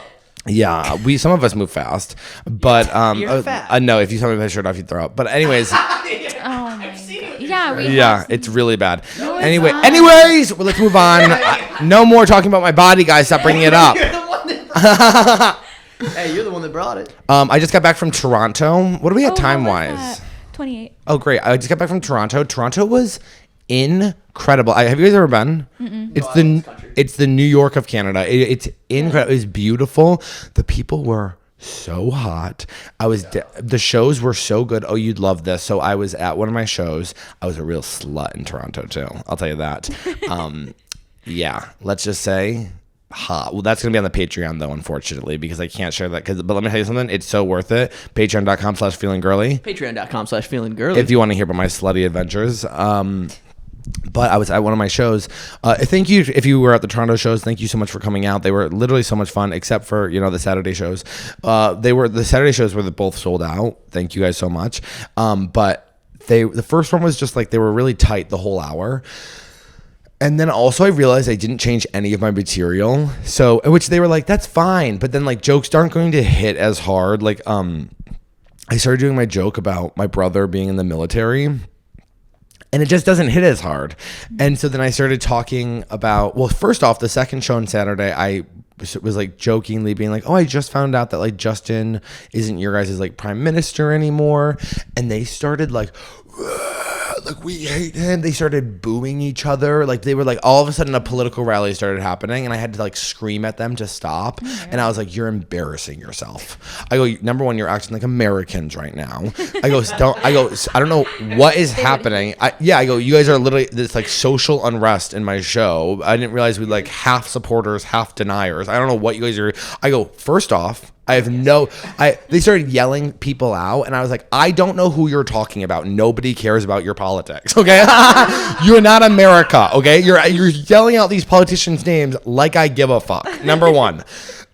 Yeah, some of us move fast, but You're fat. no, if you tell me to put my shirt off, you'd throw up. But anyways, Oh my god. Yeah, yeah, it's really bad. No, it's Anyway, not. anyways, well, let's move on. No more talking about my body, guys. Stop bringing it up. You're the one that hey, you're the one that brought it. I just got back from Toronto. What are we at Oh, time how was wise? that? 28. Oh, great. I just got back from Toronto. Toronto was incredible. Have you guys ever been? It's the New York of Canada. It's incredible. It's beautiful. The people were so hot. The shows were so good. Oh, you'd love this. So I was at one of my shows. I was a real slut in Toronto too. I'll tell you that. Yeah, let's just say hot. Well, that's gonna be on the Patreon though, unfortunately, because I can't share that. But let me tell you something. It's so worth it. Patreon.com/Feelin Girlie. Patreon.com/Feelin Girlie. If you want to hear about my slutty adventures. But I was at one of my shows. Thank you if you were at the Toronto shows. Thank you so much for coming out. They were literally so much fun, except for the Saturday shows. The Saturday shows were both sold out. Thank you guys so much. But the first one was just like they were really tight the whole hour. And then also I realized I didn't change any of my material. So which they were like, that's fine. But then like jokes aren't going to hit as hard. Like I started doing my joke about my brother being in the military. And it just doesn't hit as hard. And so then I started talking about, well, first off, the second show on Saturday, I was like jokingly being like, oh, I just found out that like Justin isn't your guys' like prime minister anymore. And they started like we hate him. They started booing each other. Like they were like, all of a sudden a political rally started happening and I had to like scream at them to stop. And I was like, you're embarrassing yourself. I go, number one, you're acting like Americans right now. I don't know what is happening. I go, you guys are literally this like social unrest in my show. I didn't realize we like half supporters, half deniers. I don't know what you guys are. I go, first off, they started yelling people out and I was like, I don't know who you're talking about. Nobody cares about your politics. Okay. You're not America. Okay. You're yelling out these politicians' names like I give a fuck. Number one.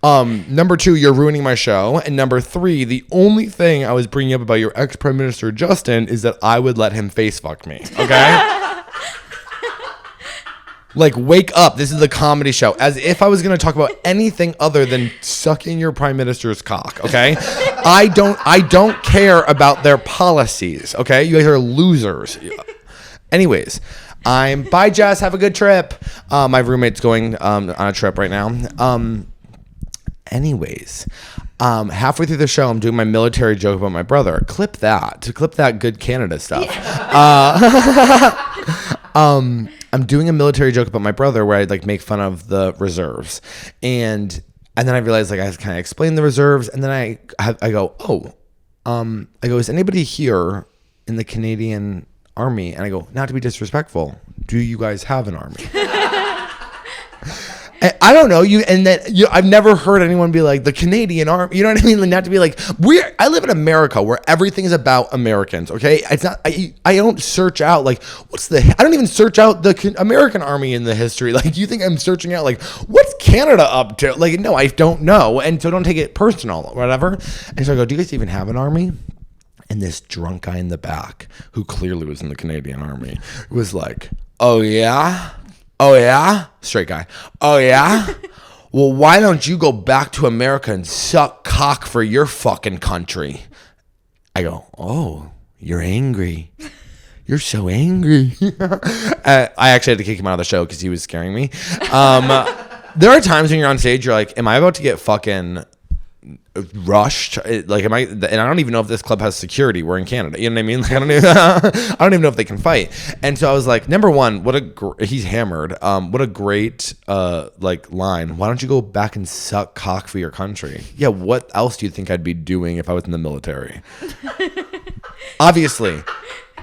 Number two, you're ruining my show. And number three, the only thing I was bringing up about your ex-prime minister, Justin, is that I would let him face fuck me. Okay. Like, wake up. This is the comedy show. As if I was going to talk about anything other than sucking your prime minister's cock, okay? I don't care about their policies, okay? You guys are losers. Anyways, bye, Jess. Have a good trip. My roommate's going on a trip right now. Anyways, halfway through the show, I'm doing my military joke about my brother. Clip that good Canada stuff. I'm doing a military joke about my brother where I'd like make fun of the reserves, and then I realized like I kind of explain the reserves, and then I go, is anybody here in the Canadian Army? And I go, not to be disrespectful, do you guys have an army? I don't know I've never heard anyone be like the Canadian Army. You know what I mean? Like, not to be like I live in America where everything is about Americans. Okay, it's not. I don't search out like I don't even search out the American Army in the history. Like, do you think I'm searching out like what's Canada up to? Like, no, I don't know, and so don't take it personal or whatever. And so I go, do you guys even have an army? And this drunk guy in the back, who clearly was in the Canadian Army, was like, oh yeah. Oh, yeah? Straight guy. Oh, yeah? Well, why don't you go back to America and suck cock for your fucking country? I go, oh, you're angry. You're so angry. I actually had to kick him out of the show because he was scaring me. There are times when you're on stage, you're like, am I about to get fucking rushed? Like, and I don't even know if this club has security. We're in Canada, you know what I mean? Like, I don't even know if they can fight. And so I was like, number one, he's hammered. What a great like line. Why don't you go back and suck cock for your country? Yeah, what else do you think I'd be doing if I was in the military? Obviously.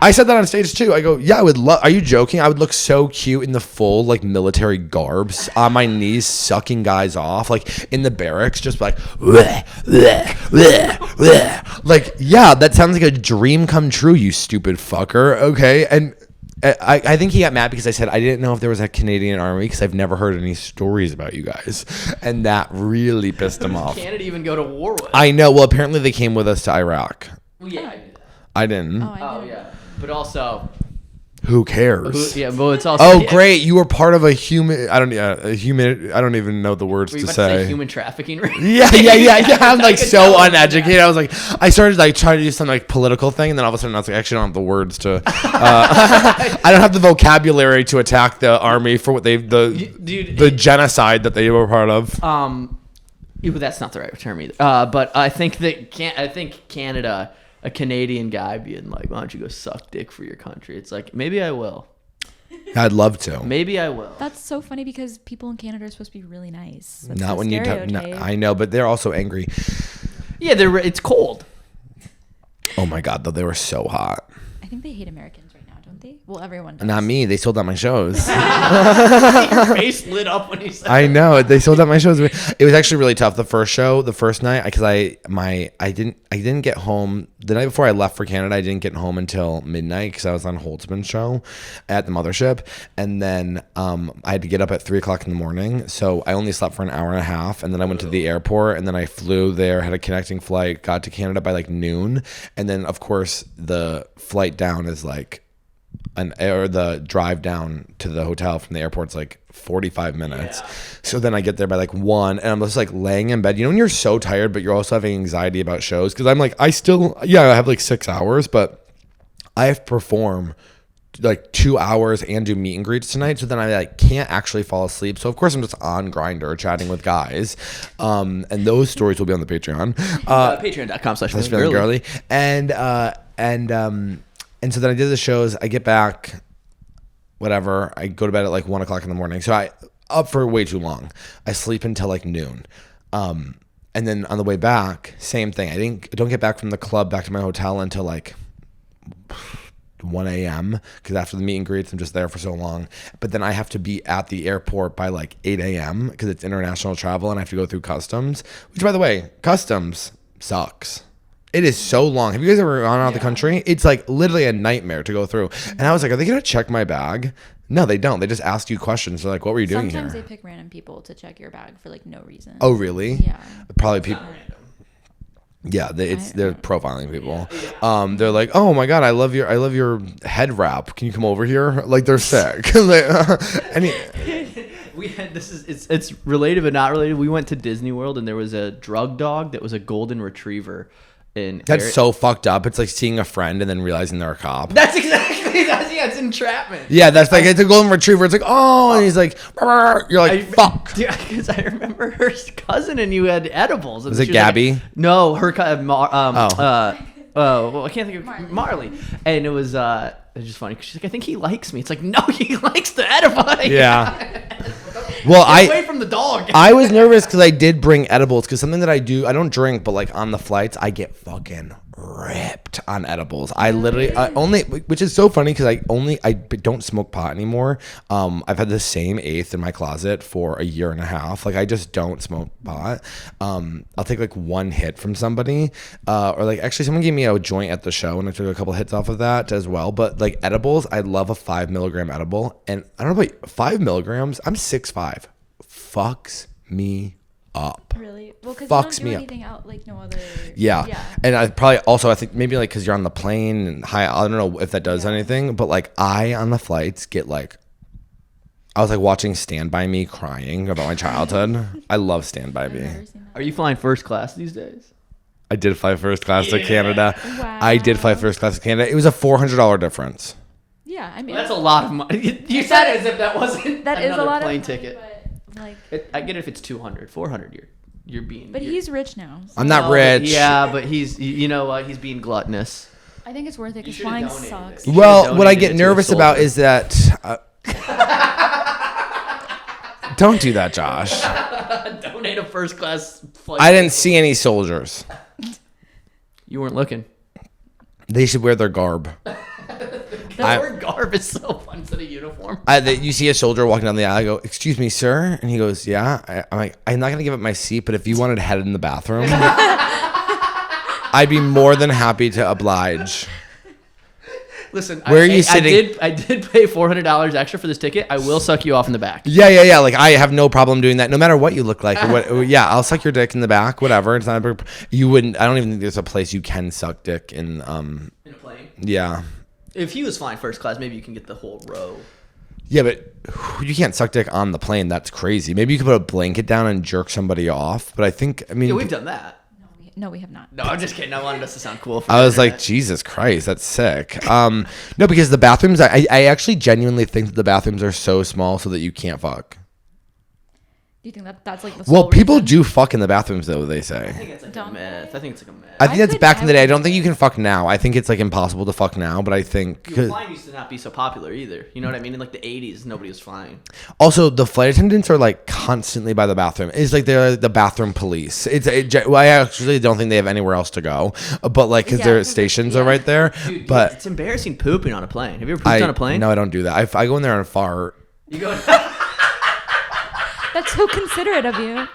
I said that on stage too. I go, yeah, I would love. Are you joking? I would look so cute in the full like military garbs, on my knees, sucking guys off, like in the barracks, just like, bleh, bleh, bleh, bleh. Like, yeah, that sounds like a dream come true, you stupid fucker. Okay, and I think he got mad because I said I didn't know if there was a Canadian Army because I've never heard any stories about you guys, and that really pissed him off. Canada even go to war with? I know. Well, apparently they came with us to Iraq. Well, yeah, I knew that. I didn't. Oh, I didn't. Yeah. But also, Who cares? Yeah, but it's also. Oh, yeah. great! You were part of a human. I don't even know the words Were you to about to say. human trafficking ring? Yeah. I'm like so uneducated. I was like, I started like trying to do some like political thing, and then all of a sudden I was like, actually, I don't have the words to. I don't have the vocabulary to attack the army for what the genocide that they were part of. Yeah, but that's not the right term either. But I think Canada, a Canadian guy being like, "Why don't you go suck dick for your country?" It's like, maybe I will. I'd love to. Maybe I will. That's so funny because people in Canada are supposed to be really nice. That's Not the when you. stereotype. I know, but they're also angry. Yeah, it's cold. Oh my god, though they were so hot. I think they hate Americans right now, don't they? Well, everyone does. Not me. They sold out my shows. Your face lit up when you said I know they sold out my shows. It was actually really tough. The first night, because I didn't get home the night before I left for Canada. I didn't get home until midnight because I was on Holtzman's show at the mothership, and then I had to get up at 3:00 in the morning. So I only slept for an hour and a half, and then I went to the airport, and then I flew there, had a connecting flight, got to Canada by like noon, and then of course the flight down is like. Or the drive down to the hotel from the airport's like 45 minutes. Yeah. So then I get there by like 1, and I'm just like laying in bed. You know when you're so tired, but you're also having anxiety about shows? Because I'm like, I have like 6 hours, but I have to perform like 2 hours and do meet and greets tonight. So then I like can't actually fall asleep. So of course I'm just on Grindr chatting with guys. And those stories will be on the Patreon. Patreon.com/Feelin Girlie. And so then I did the shows. I get back, whatever. I go to bed at like 1:00 in the morning. So I up for way too long. I sleep until like noon. And then on the way back, same thing. I don't get back from the club back to my hotel until like 1 a.m. because after the meet and greets, I'm just there for so long. But then I have to be at the airport by like 8 a.m. because it's international travel and I have to go through customs. Which, by the way, customs sucks. It is so long. Have you guys ever gone out of the country? It's like literally a nightmare to go through. And I was like, are they going to check my bag? No, they don't. They just ask you questions. They're like, what were you doing here? Sometimes they pick random people to check your bag for like no reason. Oh, really? Yeah. Probably people. Yeah, they're profiling people. They're like, oh my god, I love your head wrap. Can you come over here? Like they're sick. It's related but not related. We went to Disney World and there was a drug dog that was a golden retriever. That's so fucked up. It's like seeing a friend and then realizing they're a cop. That's exactly it's entrapment. Yeah, that's like it's a golden retriever. It's like, oh, and he's like, you're like, fuck. Because I remember her cousin and you had edibles. Was it Gabby? Like, no, her cousin. I can't think of Marley. And it was just funny because she's like, I think he likes me. It's like, no, he likes the edible. Yeah. Well, away from the dog. I was nervous because I did bring edibles because something that I don't drink, but like on the flights, I get fucking ripped on edibles. I only, which is so funny because I don't smoke pot anymore. I've had the same eighth in my closet for a year and a half. Like I just don't smoke pot. I'll take like one hit from somebody, or like actually someone gave me a joint at the show and I took a couple hits off of that as well. But like edibles, I love a 5 milligram edible, and I don't know about 5 milligrams. I'm 6'5". Fucks me up. Really? Well, because fucks you don't do me anything out like no other. Yeah. And I think maybe like because you're on the plane and high. I don't know if that does anything, but like I on the flights get like. I was like watching Stand By Me, crying about my childhood. I love Stand By Me. Are you flying first class these days? I did fly first class to Canada. Wow. I did fly first class to Canada. It was a $400 difference. Yeah, I mean that's a lot of money. You said it as if that wasn't that is a lot plane of ticket. Money, but, like, I get it if it's 200, 400. You're being. But he's rich now. So. I'm not rich. Yeah, but he's what? He's being gluttonous. I think it's worth it because flying sucks. Well, what I get nervous about is that. Don't do that, Josh. Donate a first class flight. I didn't see any soldiers. You weren't looking. They should wear their garb. The word garb is so fun instead of uniform. You see a soldier walking down the aisle. I go, "Excuse me, sir," and he goes, "Yeah." I'm like, "I'm not gonna give up my seat, but if you wanted head in the bathroom, I'd be more than happy to oblige." Listen, where are you sitting? I did pay $400 extra for this ticket. I will suck you off in the back. Yeah. Like I have no problem doing that, no matter what you look like. Or what, yeah, I'll suck your dick in the back. Whatever. It's not. You wouldn't. I don't even think there's a place you can suck dick in. In a plane. Yeah. If he was flying first class, maybe you can get the whole row. Yeah, but you can't suck dick on the plane. That's crazy. Maybe you could put a blanket down and jerk somebody off. But I mean, Yeah, we've done that. No, we have not. No, I'm just kidding. I wanted us to sound cool. I was like, Jesus Christ, that's sick. No, because the bathrooms, I actually genuinely think that the bathrooms are so small so that you can't fuck. Do you think that's like the Well, sole people reason? do fuck in the bathrooms, though, they I say. think it's like a Don't myth. I think it's like a myth. I think that's could- back in the day. I don't would- think you can fuck now. I think it's like impossible to fuck now, but I think. Flying used to not be so popular either. You know what I mean? In like the 80s, nobody was flying. Also, the flight attendants are like constantly by the bathroom. It's like they're the bathroom police. Well, I actually don't think they have anywhere else to go, but like because Yeah, their 'cause stations yeah. are right there. Dude, But it's embarrassing pooping on a plane. Have you ever pooped on a plane? No, I don't do that. I go in there and fart. You go. That's so considerate of you.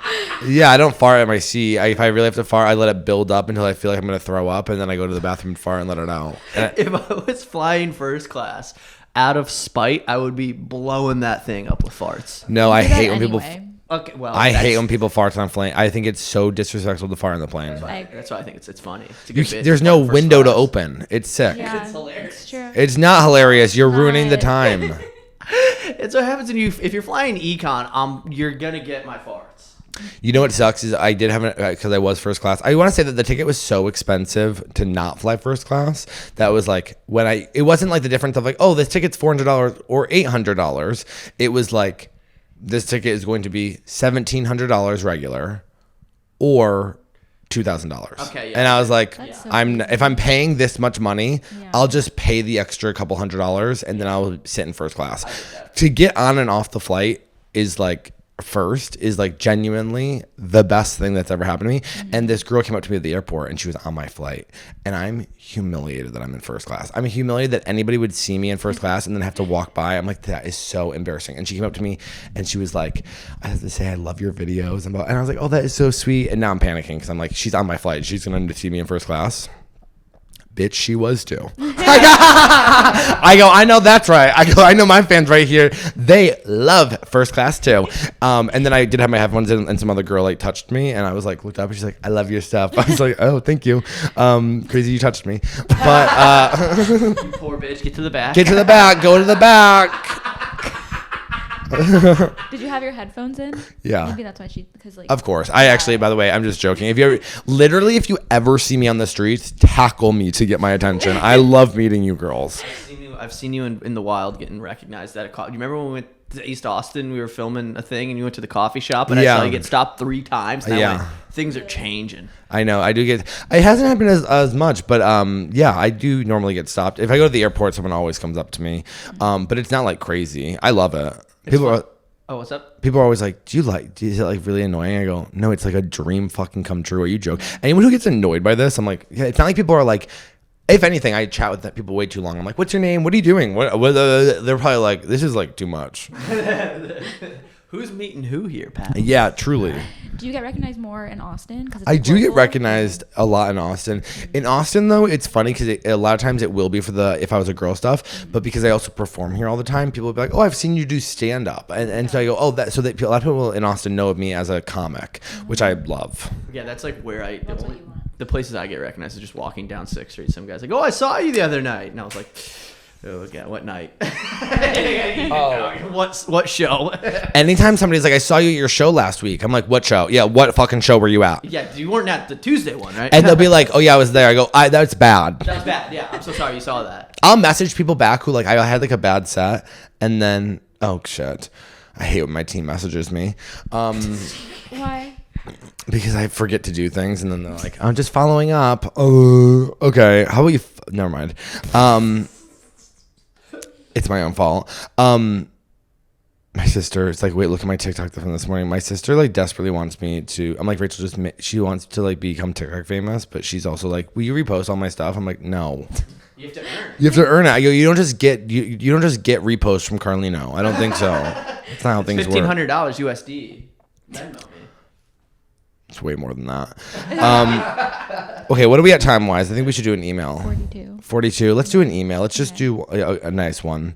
Yeah, I don't fart at my seat. If I really have to fart, I let it build up until I feel like I'm gonna throw up, and then I go to the bathroom and fart and let it out. If I was flying first class, out of spite, I would be blowing that thing up with farts. No, I Do that hate when people. anyway. Okay, well, I hate that's- when people fart on a plane. I think it's so disrespectful to fart on the plane. That's why I think it's funny. It's a good bit. There's no First window to class. open. It's sick. Yeah, It's hilarious. it's true. It's not hilarious. You're ruining the Not. time. It's what happens when if you're flying econ, you're gonna get my farts. You know what sucks is I did have because I was first class. I want to say that the ticket was so expensive to not fly first class that was like it wasn't like the difference of like, oh, this ticket's $400 or $800. It was like this ticket is going to be $1,700 regular or $2,000. Okay, yeah. And I was like, That's so if I'm paying this much money, Yeah. I'll just pay the extra couple $100 and then I'll sit in first class. To get on and off the flight is like genuinely the best thing that's ever happened to me. And this girl came up to me at the airport and she was on my flight, and I'm humiliated that I'm in first class. I'm humiliated that anybody would see me in first class and then have to walk by. I'm like, that is so embarrassing. And she came up to me and she was like, I have to say I love your videos, and I was like, oh, that is so sweet. And now I'm panicking because I'm like, she's on my flight, she's gonna see me in first class. Bitch, she was too. I go, I know that's right. I know my fans right here. They love first class too. And then I did have my headphones in, and some other girl like touched me, and I was like, looked up, and she's like, I love your stuff. I was like, oh, thank you. Crazy you touched me. But You poor bitch, get to the back. get to the back. Go to the back. Did you have your headphones in? Yeah. Maybe that's why because like. Of course. I actually, by the way, I'm just joking. If you ever see me on the streets, tackle me to get my attention. I love meeting you girls. I've seen you in the wild getting recognized at a coffee. You remember when we went to East Austin? We were filming a thing, and you went to the coffee shop, and I Yeah. saw you get stopped 3 times. Now, Yeah. like, things are changing. I know. I do get. It hasn't happened as much, but yeah, I do normally get stopped. If I go to the airport, someone always comes up to me. But it's not like crazy. I love it. Oh, what's up? People are always like, is it like really annoying? I go, no, it's like a dream fucking come true. Are you joking? Anyone who gets annoyed by this, I'm like, yeah, it's not like people are like, if anything, I chat with people way too long. I'm like, what's your name? What are you doing? They're probably like, this is like too much. Who's meeting who here, Pat? Yeah, truly. Do you get recognized more in Austin? Cause it's I do get local? recognized a lot in Austin. In Austin, though, it's funny because a lot of times it will be for if I was a girl stuff, but because I also perform here all the time, people will be like, "Oh, I've seen you do stand up," and so I go, "Oh, that." So that a lot of people in Austin know of me as a comic, which I love. Yeah, that's like where That's what you want. the places I get recognized is just walking down 6th Street. Some guy's like, "Oh, I saw you the other night," and I was like, "Oh, yeah, what night? What show?" Anytime somebody's like, "I saw you at your show last week," I'm like, "What show? Yeah, what fucking show were you at?" Yeah, you weren't at the Tuesday one, right? And they'll be like, "Oh yeah, I was there." I go, "That's bad." That's bad. Yeah, I'm so sorry you saw that. I'll message people back who like I had like a bad set, and then oh shit, I hate when my team messages me. Why? Because I forget to do things, and then they're like, "I'm just following up." Oh, okay. How about you? Never mind. It's my own fault. My sister, it's like, wait, look at my TikTok from this morning. My sister like desperately wants me to. I'm like, Rachel, she wants to like become TikTok famous, but she's also like, will you repost all my stuff? I'm like, no. You have to earn it. You have to earn it. I go, you don't just get reposts from Carlino. I don't think so. That's not how things work. $1,500 USD. Venmo me. It's way more than that. Okay, what are we at time wise? I think we should do an email. 42. 42. Let's do an email. Let's just do a nice one.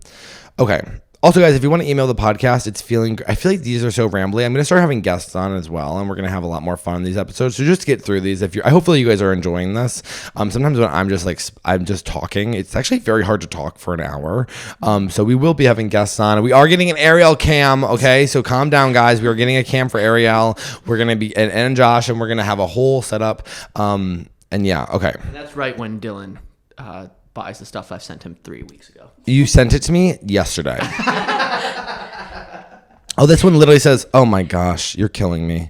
Okay. Also, guys, if you want to email the podcast, it's feeling. I feel like these are so rambly. I'm going to start having guests on as well, and we're going to have a lot more fun in these episodes. So just get through these. Hopefully you guys are enjoying this. Sometimes when I'm just talking, it's actually very hard to talk for an hour. So we will be having guests on. We are getting an Ariel cam. Okay, so calm down, guys. We are getting a cam for Ariel. We're going to be and Josh, and we're going to have a whole setup. And yeah, okay. And that's right when Dylan buys the stuff I sent him 3 weeks ago. You sent it to me yesterday. Oh, this one literally says, oh my gosh, you're killing me.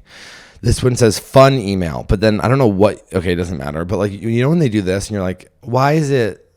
This one says fun email, but then I don't know what, okay, it doesn't matter. But like, you know when they do this and you're like, why is it?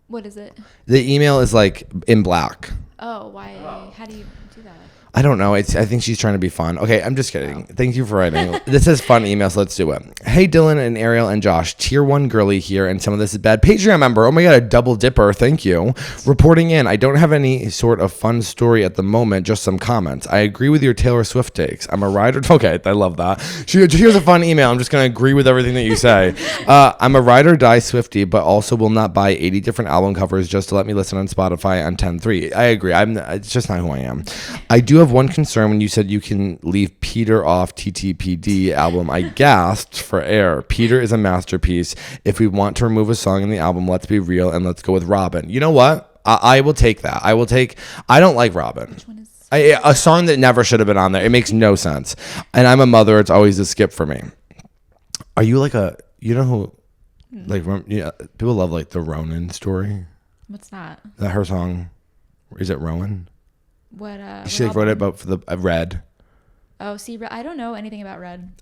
What is it? The email is like in black. Oh, why? How do you do that? I don't know. I think she's trying to be fun. Okay, I'm just kidding. Thank you for writing. This is fun email, so let's do it. Hey, Dylan and Ariel and Josh. Tier 1 girly here, and some of this is bad. Patreon member. Oh my God, a double dipper. Thank you. Reporting in. I don't have any sort of fun story at the moment, just some comments. I agree with your Taylor Swift takes. I'm a rider. Okay, I love that. Here's a fun email. I'm just going to agree with everything that you say. I'm a ride or die Swiftie, but also will not buy 80 different album covers just to let me listen on Spotify on 10.3. I agree. It's just not who I am. I do have one concern when you said you can leave Peter off TTPD album. I gasped for air. Peter is a masterpiece. If we want to remove a song in the album, let's be real and let's go with Robin. You know what? I will take that. I don't like Robin. Which one is? A song that never should have been on there. It makes no sense. And I'm a mother. It's always a skip for me. Are you like you know who, like, yeah, people love like the Ronan story. What's that? That her song. Is it Rowan? What? She like wrote it about for the Red. Oh, see, I don't know anything about Red.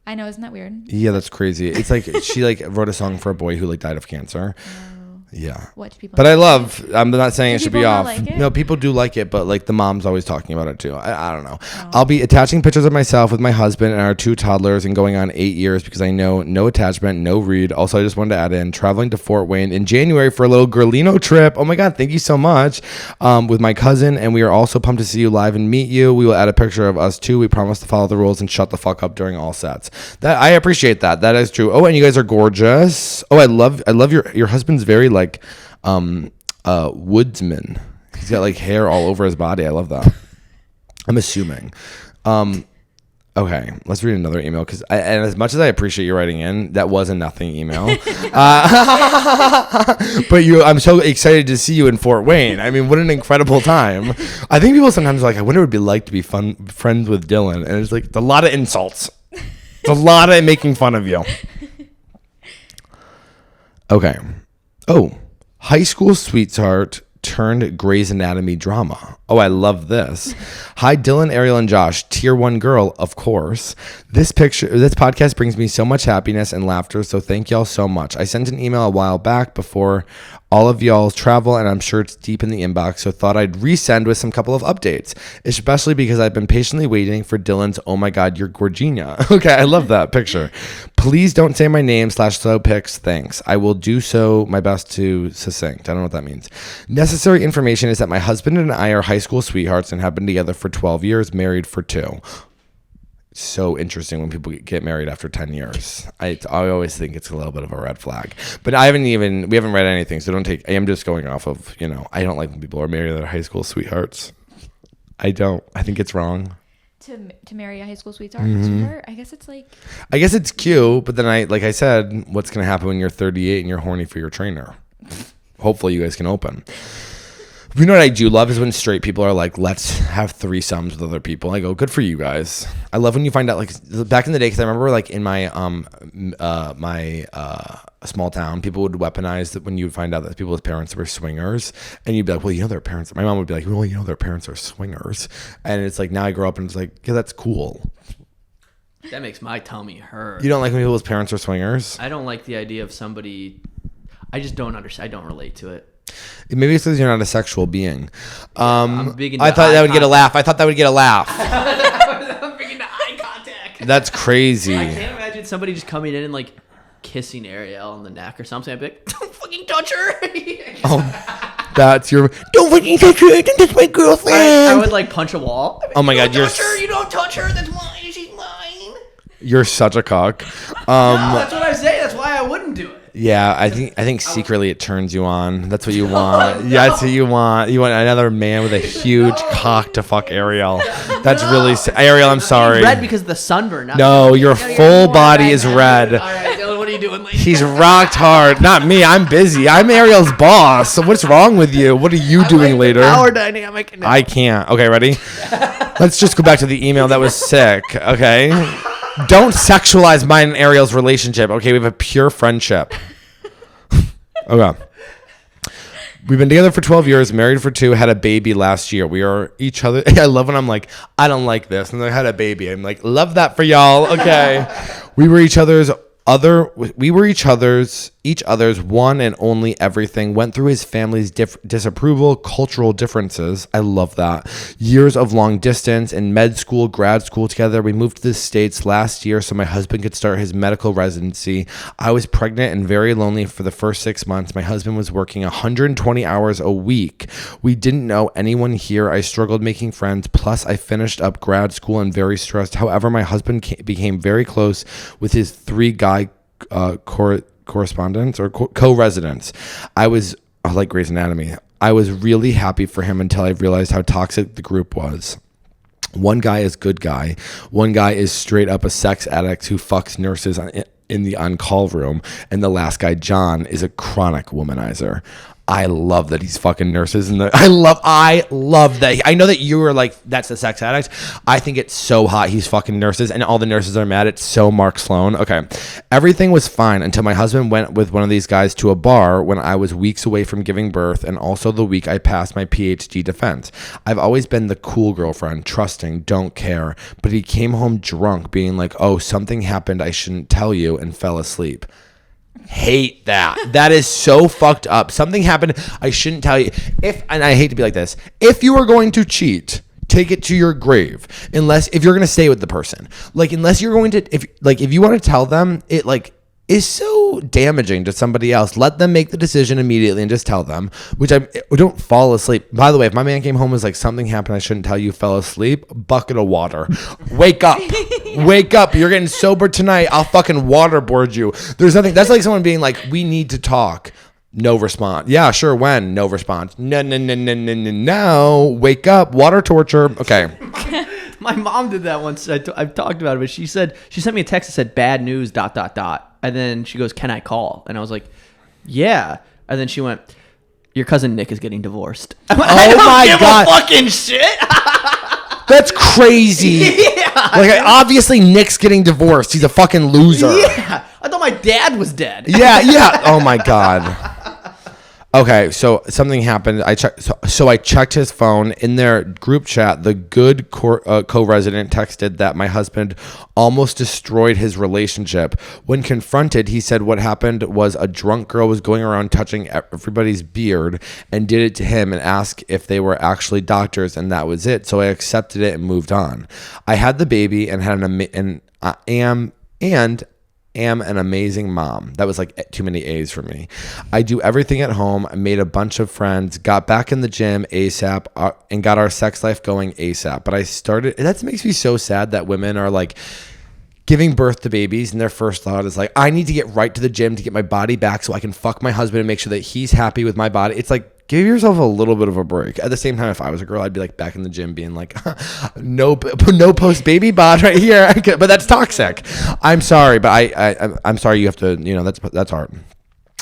I know, isn't that weird? Yeah, that's crazy. It's like she like wrote a song for a boy who like died of cancer. Yeah. What do people? But I'm not saying it should be off. Like it? No, people do like it, but like the mom's always talking about it too. I don't know. Oh. I'll be attaching pictures of myself with my husband and our 2 toddlers and going on 8 years because I know no attachment, no read. Also, I just wanted to add in traveling to Fort Wayne in January for a little Carlino trip. Oh my God, thank you so much. With my cousin, and we are also pumped to see you live and meet you. We will add a picture of us too. We promise to follow the rules and shut the fuck up during all sets. That I appreciate that. That is true. Oh, and you guys are gorgeous. Oh, I love your husband's very like woodsman. He's got like hair all over his body. I love that. I'm assuming. Okay, let's read another email because and as much as I appreciate you writing in, that was a nothing email. But I'm so excited to see you in Fort Wayne. I mean, what an incredible time. I think people sometimes are like, I wonder what it would be like to be friends with Dylan, and it's like it's a lot of insults. It's a lot of making fun of you. Okay. Oh. High school sweetheart turned Grey's Anatomy drama. Oh, I love this. Hi, Dylan, Ariel, and Josh. Tier 1 girl, of course. This podcast brings me so much happiness and laughter, so thank y'all so much. I sent an email a while back before all of y'all's travel, and I'm sure it's deep in the inbox, so thought I'd resend with some couple of updates, especially because I've been patiently waiting for Dylan's oh my God, you're Gorgina. Okay, I love that picture. Please don't say my name /slow pics. Thanks. I will do so my best to succinct. I don't know what that means. Necessary information is that my husband and I are high school sweethearts and have been together for 12 years, married for 2. So interesting when people get married after 10 years. I always think it's a little bit of a red flag. But we haven't read anything, so I am just going off of, I don't like when people are married that are high school sweethearts. I don't. I think it's wrong. To marry a high school sweetheart? I guess it's cute, but then like I said, what's going to happen when you're 38 and you're horny for your trainer? Hopefully you guys can open. You know what I do love is when straight people are like, let's have threesomes with other people. I go, good for you guys. I love when you find out, like, back in the day, because I remember, like, in my small town, people would weaponize that when you would find out that people's parents were swingers, and you'd be like, well, their parents. My mom would be like, well, their parents are swingers, and it's like now I grow up and it's like, yeah, that's cool. That makes my tummy hurt. You don't like when people's parents are swingers? I don't like the idea of somebody. I just don't understand. I don't relate to it. Maybe it's because you're not a sexual being. I'm big into I thought that would get a laugh. I'm big into eye contact. That's crazy. I can't imagine somebody just coming in and like kissing Ariel on the neck or something. I'd be like, don't fucking touch her. Oh, that's your. Don't fucking touch her. Don't touch my girlfriend. I would like punch a wall. Oh my God, you don't touch her. That's mine. She's mine. You're such a cock. No, that's what I say. That's why I wouldn't do it. Yeah, I think secretly it turns you on. That's what you want. Yeah, that's what you want. You want another man with a huge cock to fuck Ariel. That's really Ariel. I'm sorry. Red because of the sunburn. No, your full body is red. All right, Dylan, what are you doing? He's rocked hard. Not me. I'm busy. I'm Ariel's boss. So what's wrong with you? What are you doing later? Power dynamic. No. I can't. Okay, ready? Let's just go back to the email that was sick. Okay. Don't sexualize mine and Ariel's relationship. Okay, we have a pure friendship. Okay. We've been together for 12 years, married for 2, had a baby last year. We are each other. I love when I'm like, I don't like this. And I had a baby. I'm like, love that for y'all. Okay. We were each other's one and only everything. Went through his family's disapproval, cultural differences. I love that. Years of long distance in med school, grad school together. We moved to the States last year so my husband could start his medical residency. I was pregnant and very lonely for the first 6 months. My husband was working 120 hours a week. We didn't know anyone here. I struggled making friends. Plus, I finished up grad school and very stressed. However, my husband became very close with his 3 guy correspondents or co-residents. I was like Grey's Anatomy. I was really happy for him until I realized how toxic the group was. One guy is good guy. One guy is straight up a sex addict who fucks nurses in the on-call room. And the last guy, John, is a chronic womanizer. I love that he's fucking nurses. I love that. I know that you were like, that's the sex addict. I think it's so hot he's fucking nurses and all the nurses are mad. It's so Mark Sloan. Okay. Everything was fine until my husband went with one of these guys to a bar when I was weeks away from giving birth and also the week I passed my PhD defense. I've always been the cool girlfriend, trusting, don't care. But he came home drunk being like, oh, something happened I shouldn't tell you, and fell asleep. Hate that. That is so fucked up. Something happened I shouldn't tell you. And I hate to be like this, if you are going to cheat, take it to your grave. If you're going to stay with the person, like, unless you're going to, if you want to tell them, it like is so damaging to somebody else. Let them make the decision immediately and just tell them, don't fall asleep. By the way, if my man came home and was like, something happened I shouldn't tell you, fell asleep, bucket of water. Wake up. Wake up. You're getting sober tonight. I'll fucking waterboard you. There's nothing. That's like someone being like, we need to talk. No response. Yeah, sure. When? No response. No. Wake up. Water torture. Okay. My mom did that once. I've talked about it, but she sent me a text that said bad news ... And then she goes, can I call? And I was like, yeah. And then she went, your cousin Nick is getting divorced. I don't give a fucking shit. That's crazy. Yeah. Like, obviously Nick's getting divorced. He's a fucking loser. Yeah. I thought my dad was dead. Yeah. Oh my God. Okay, so something happened. I checked his phone. In their group chat, the good co-resident texted that my husband almost destroyed his relationship. When confronted, he said what happened was a drunk girl was going around touching everybody's beard and did it to him and asked if they were actually doctors, and that was it. So I accepted it and moved on. I had the baby and am an amazing mom. That was like too many A's for me. I do everything at home. I made a bunch of friends, got back in the gym ASAP, and got our sex life going ASAP. But that makes me so sad that women are like giving birth to babies and their first thought is like, I need to get right to the gym to get my body back so I can fuck my husband and make sure that he's happy with my body. It's like, give yourself a little bit of a break. At the same time, if I was a girl, I'd be like back in the gym being like, no post baby bod right here. But that's toxic. I'm sorry, but I'm sorry you have to, that's hard.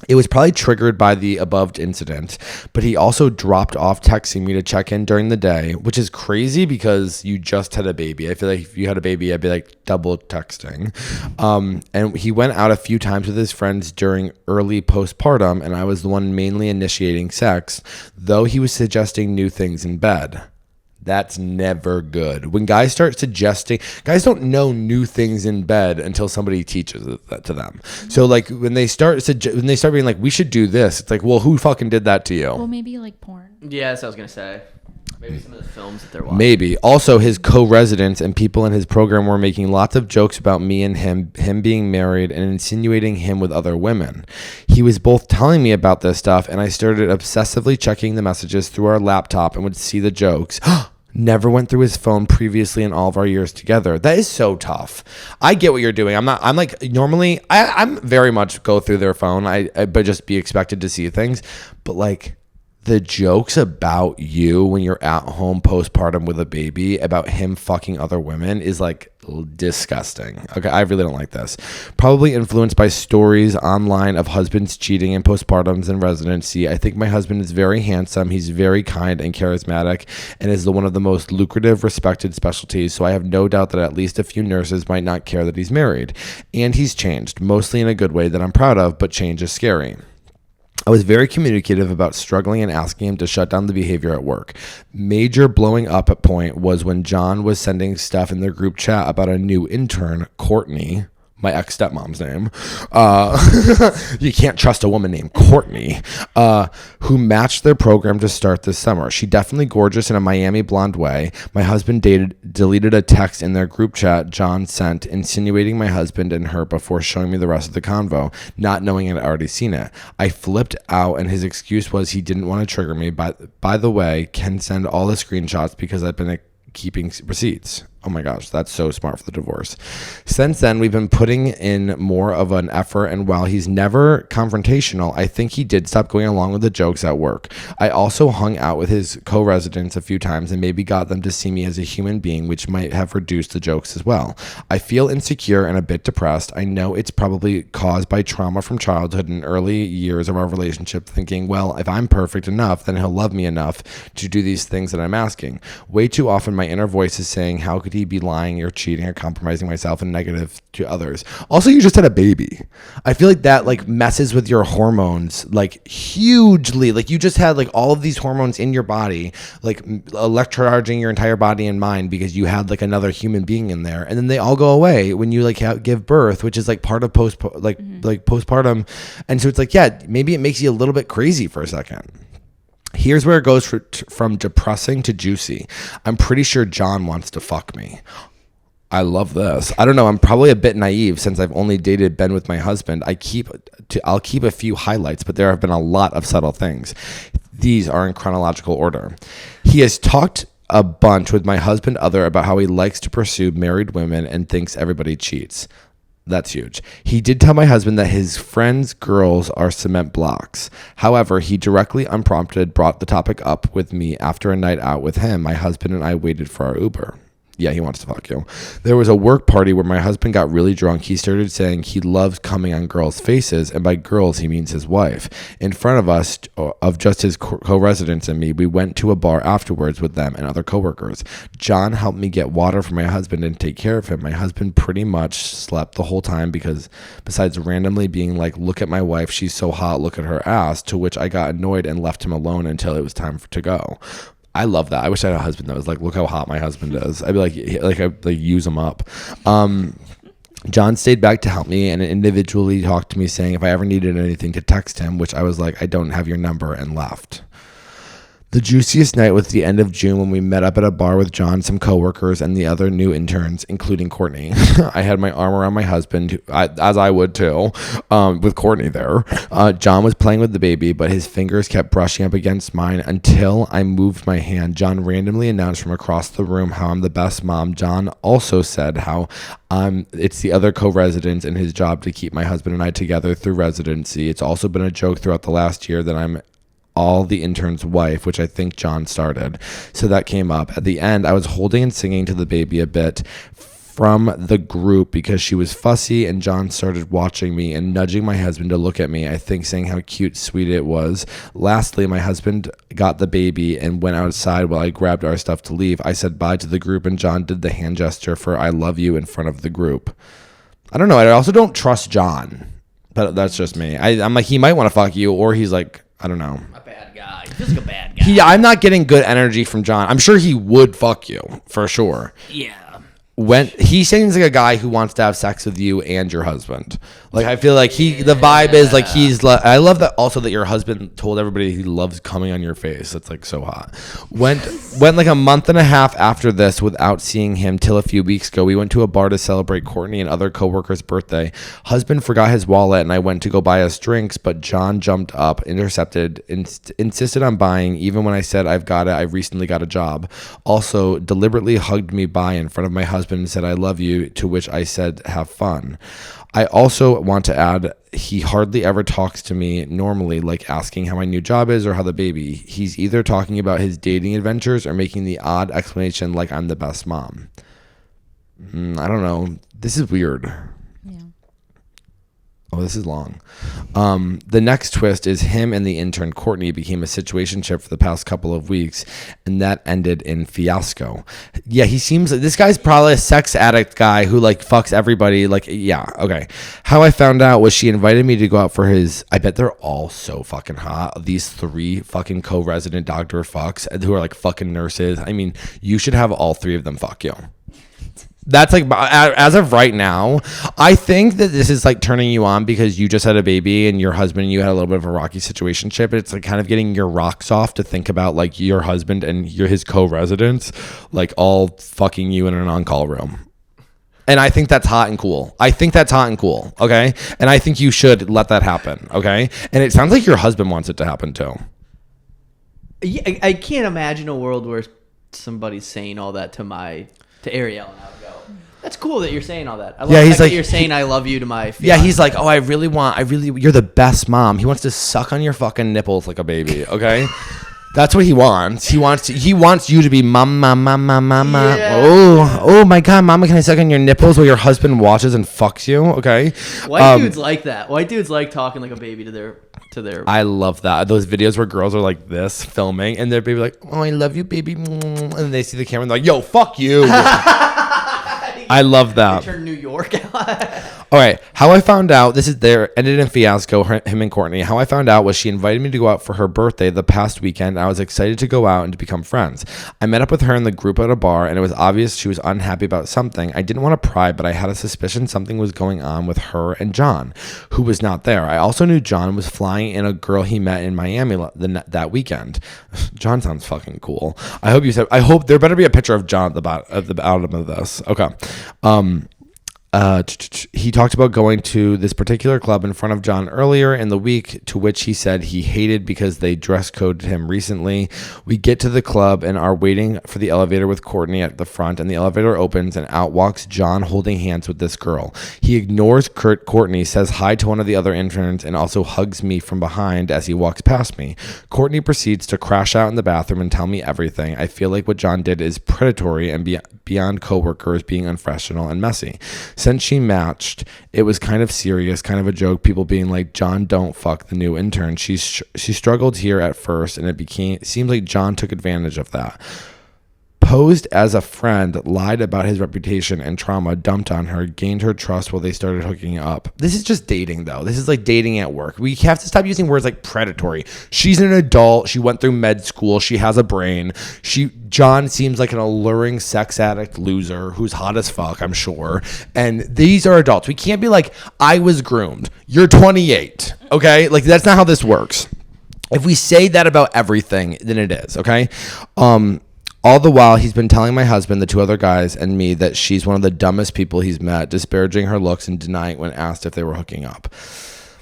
It was probably triggered by the above incident, but he also dropped off texting me to check in during the day, which is crazy because you just had a baby. I feel like if you had a baby, I'd be like double texting. And he went out a few times with his friends during early postpartum, and I was the one mainly initiating sex, though he was suggesting new things in bed. That's never good. When guys start suggesting, guys don't know new things in bed until somebody teaches that to them. So like when they start being like, we should do this, it's like, well, who fucking did that to you? Well, maybe like porn. Yeah, that's what I was gonna say. Maybe some of the films that they're watching. Maybe. Also, his co-residents and people in his program were making lots of jokes about me and him being married and insinuating him with other women. He was both telling me about this stuff, and I started obsessively checking the messages through our laptop and would see the jokes. Never went through his phone previously in all of our years together. That is so tough. I get what you're doing. I'm like, normally, I'm very much go through their phone. But just be expected to see things. But like, the jokes about you when you're at home postpartum with a baby about him fucking other women is like disgusting. Okay, I really don't like this. Probably influenced by stories online of husbands cheating in postpartums and residency. I think my husband is very handsome. He's very kind and charismatic and is one of the most lucrative, respected specialties. So I have no doubt that at least a few nurses might not care that he's married. And he's changed, mostly in a good way that I'm proud of, but change is scary. I was very communicative about struggling and asking him to shut down the behavior at work. Major blowing up at point was when John was sending stuff in their group chat about a new intern, Courtney, my ex-stepmom's name. You can't trust a woman named Courtney, who matched their program to start this summer. She definitely gorgeous in a Miami blonde way. My husband deleted a text in their group chat John sent insinuating my husband and her before showing me the rest of the convo, not knowing I'd already seen it. I flipped out and his excuse was he didn't want to trigger me. By the way, can send all the screenshots because I've been keeping receipts. Oh my gosh, that's so smart for the divorce. Since then, we've been putting in more of an effort, and while he's never confrontational, I think he did stop going along with the jokes at work. I also hung out with his co-residents a few times and maybe got them to see me as a human being, which might have reduced the jokes as well. I feel insecure and a bit depressed. I know it's probably caused by trauma from childhood and early years of our relationship, thinking, well, if I'm perfect enough, then he'll love me enough to do these things that I'm asking. Way too often, my inner voice is saying, how could he be lying or cheating or compromising myself and negative to others? Also, you just had a baby. I feel like that like messes with your hormones like hugely. Like you just had like all of these hormones in your body like electrocharging your entire body and mind because you had like another human being in there, and then they all go away when you like give birth, which is like part of postpartum. And so it's like, yeah, maybe it makes you a little bit crazy for a second. Here's where it goes from depressing to juicy. I'm pretty sure John wants to fuck me. I love this. I don't know. I'm probably a bit naive since I've only been with my husband. I'll keep a few highlights, but there have been a lot of subtle things. These are in chronological order. He has talked a bunch with my husband about how he likes to pursue married women and thinks everybody cheats. That's huge. He did tell my husband that his friends' girls are cement blocks. However, he directly, unprompted, brought the topic up with me after a night out with him. My husband and I waited for our Uber. Yeah, he wants to fuck you. There was a work party where my husband got really drunk. He started saying he loves coming on girls' faces, and by girls, he means his wife. In front of us, of just his co-residents and me, we went to a bar afterwards with them and other coworkers. John helped me get water for my husband and take care of him. My husband pretty much slept the whole time because besides randomly being like, look at my wife, she's so hot, look at her ass, to which I got annoyed and left him alone until it was time to go. I love that. I wish I had a husband that was like, look how hot my husband is. I'd be I'd use him up. John stayed back to help me and individually talked to me saying if I ever needed anything to text him, which I was like, I don't have your number, and left. The juiciest night was the end of June when we met up at a bar with John, some coworkers, and the other new interns, including Courtney. I had my arm around my husband, as I would too, with Courtney there. John was playing with the baby, but his fingers kept brushing up against mine until I moved my hand. John randomly announced from across the room how I'm the best mom. John also said how it's the other co-residents and his job to keep my husband and I together through residency. It's also been a joke throughout the last year that I'm all the intern's wife, which I think John started. So that came up. At the end, I was holding and singing to the baby a bit from the group because she was fussy, and John started watching me and nudging my husband to look at me, I think saying how cute, sweet it was. Lastly, my husband got the baby and went outside while I grabbed our stuff to leave. I said bye to the group, and John did the hand gesture for I love you in front of the group. I don't know. I also don't trust John, but that's just me. I'm like, he might want to fuck you, or he's like, I don't know. A bad guy. He's like a bad guy. I'm not getting good energy from John. I'm sure he would fuck you, for sure. Yeah. when he seems like a guy who wants to have sex with you and your husband. Like, I feel like the vibe is like I love that also that your husband told everybody he loves coming on your face. That's like so hot. Went like a month and a half after this without seeing him till a few weeks ago. We went to a bar to celebrate Courtney and other coworkers' birthday. Husband forgot his wallet and I went to go buy us drinks, but John jumped up, intercepted, insisted on buying even when I said I've got it. I recently got a job. Also deliberately hugged me by in front of my husband and said I love you, to which I said have fun. I also want to add he hardly ever talks to me normally, like asking how my new job is or how the baby. He's either talking about his dating adventures or making the odd explanation like I'm the best mom. I don't know. This is weird. Oh, this is long. The next twist is him and the intern Courtney became a situationship for the past couple of weeks, and that ended in fiasco. Yeah, he seems like this guy's probably a sex addict guy who like fucks everybody. Like, yeah, okay. How I found out was she invited me to go out for his. I bet they're all so fucking hot. These 3 fucking co-resident doctor fucks who are like fucking nurses. I mean, you should have all 3 of them fuck you. That's like, as of right now, I think that this is like turning you on because you just had a baby and your husband and you had a little bit of a rocky situationship. It's like kind of getting your rocks off to think about like your husband and his co-residents like all fucking you in an on-call room. And I think that's hot and cool. Okay. And I think you should let that happen. Okay. And it sounds like your husband wants it to happen too. Yeah, I can't imagine a world where somebody's saying all that to Ariel and I would go, that's cool that you're saying all that. I love the fact that you're saying I love you to my fiance. Yeah, he's like, oh, you're the best mom. He wants to suck on your fucking nipples like a baby, okay? That's what he wants. He wants you to be mama. Yeah. Oh my God, mama, can I suck on your nipples while your husband watches and fucks you? Okay. White dudes like that. White dudes like talking like a baby to their. I love that. Those videos where girls are like this filming and their baby like, oh, I love you, baby, and then they see the camera and they're like, yo, fuck you. I love that. Turn New York out. All right. How I found out, ended in fiasco, him and Courtney. How I found out was she invited me to go out for her birthday the past weekend. I was excited to go out and to become friends. I met up with her in the group at a bar, and it was obvious she was unhappy about something. I didn't want to pry, but I had a suspicion something was going on with her and John, who was not there. I also knew John was flying in a girl he met in Miami that weekend. John sounds fucking cool. I hope there better be a picture of John at the bottom of this. Okay. He talked about going to this particular club in front of John earlier in the week, to which he said he hated because they dress coded him recently. We get to the club and are waiting for the elevator with Courtney at the front, and the elevator opens and out walks John holding hands with this girl. He ignores Courtney, says hi to one of the other interns, and also hugs me from behind as he walks past me. Courtney proceeds to crash out in the bathroom and tell me everything. I feel like what John did is predatory and beyond coworkers being unprofessional and messy. Since she matched, it was kind of serious, kind of a joke, people being like, John, don't fuck the new intern. She struggled here at first, and it seemed like John took advantage of that. Posed as a friend, lied about his reputation and trauma, dumped on her, gained her trust while they started hooking up. This is just dating, though. This is like dating at work. We have to stop using words like predatory. She's an adult. She went through med school. She has a brain. John seems like an alluring sex addict loser who's hot as fuck, I'm sure. And these are adults. We can't be like, I was groomed. You're 28. Okay? Like, that's not how this works. If we say that about everything, then it is. Okay? All the while, he's been telling my husband, the 2 other guys, and me that she's one of the dumbest people he's met, disparaging her looks and denying when asked if they were hooking up.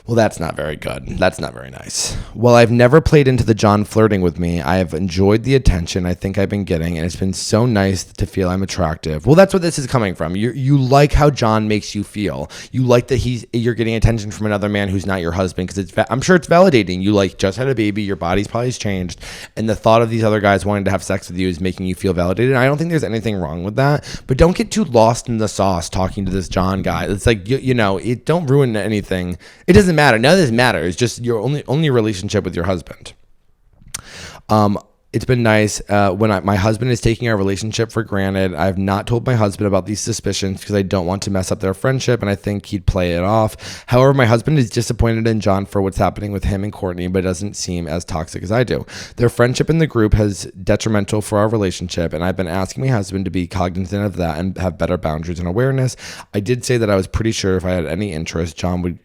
Well, that's not very good. That's not very nice. While I've never played into the John flirting with me, I have enjoyed the attention I think I've been getting, and it's been so nice to feel I'm attractive. Well, that's what this is coming from. You like how John makes you feel. You like that you're getting attention from another man who's not your husband, because I'm sure it's validating. You like just had a baby, your body's probably changed, and the thought of these other guys wanting to have sex with you is making you feel validated. And I don't think there's anything wrong with that, but don't get too lost in the sauce talking to this John guy. It's like, don't ruin anything. It doesn't matter. None of this matters. It's just your only relationship with your husband. It's been nice. My husband is taking our relationship for granted. I have not told my husband about these suspicions because I don't want to mess up their friendship, and I think he'd play it off. However, my husband is disappointed in John for what's happening with him and Courtney, but doesn't seem as toxic as I do. Their friendship in the group has detrimental for our relationship, and I've been asking my husband to be cognizant of that and have better boundaries and awareness. I did say that I was pretty sure if I had any interest, John would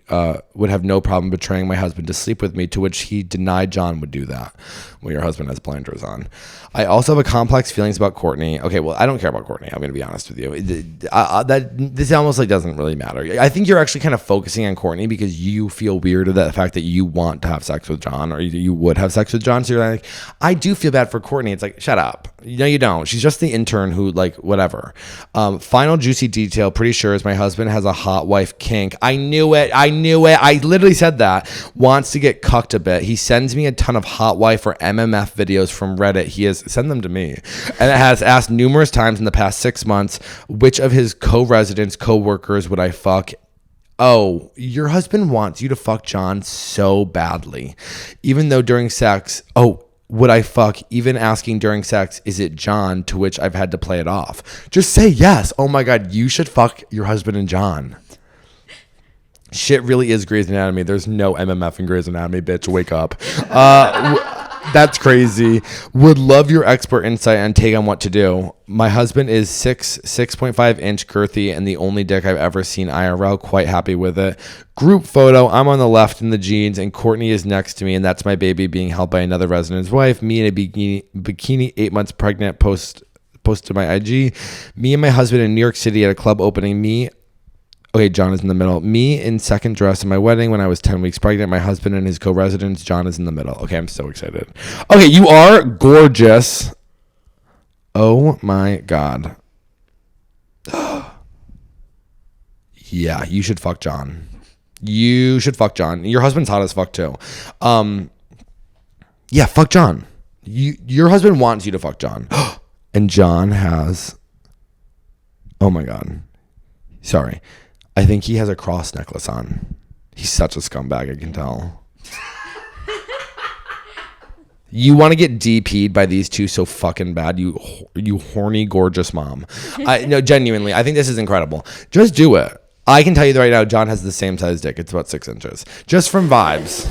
have no problem betraying my husband to sleep with me, to which he denied John would do that. Well, your husband has blinders on. I also have a complex feelings about Courtney. Okay, well, I don't care about Courtney. I'm going to be honest with you. This almost like doesn't really matter. I think you're actually kind of focusing on Courtney because you feel weird at the fact that you want to have sex with John, or you would have sex with John. So you're like, I do feel bad for Courtney. It's like, shut up. No, you don't. She's just the intern who, like, whatever. Final juicy detail, pretty sure, is my husband has a hot wife kink. I knew it. I literally said that. Wants to get cucked a bit. He sends me a ton of hot wife or MMF videos from Reddit. He has send them to me, and it has asked numerous times in the past 6 months which of his co-residents, co-workers would I fuck. Oh, your husband wants you to fuck John so badly, even though during sex. Oh, would I fuck? Even asking during sex, is it John? To which I've had to play it off. Just say yes. Oh my God, you should fuck your husband and John. Shit really is Grey's Anatomy. There's no MMF in Grey's Anatomy, bitch. Wake up. That's crazy. Would love your expert insight and take on what to do. My husband is 6.5 inch girthy and the only dick I've ever seen IRL. Quite happy with it. Group photo. I'm on the left in the jeans and Courtney is next to me, and that's my baby being held by another resident's wife. Me in a bikini 8 months pregnant. Post to my IG. Me and my husband in New York City at a club opening. Okay, John is in the middle. Me in second dress in my wedding when I was 10 weeks pregnant. My husband and his co-residents. John is in the middle. Okay, I'm so excited. Okay, you are gorgeous. Oh my God. Yeah, you should fuck John. You should fuck John. Your husband's hot as fuck too. Yeah, fuck John. Your husband wants you to fuck John. And John has... Oh my God. Sorry. I think he has a cross necklace on. He's such a scumbag, I can tell. You want to get DP'd by these two so fucking bad, you horny, gorgeous mom. No, genuinely, I think this is incredible. Just do it. I can tell you right now, John has the same size dick. It's about 6 inches. Just from vibes.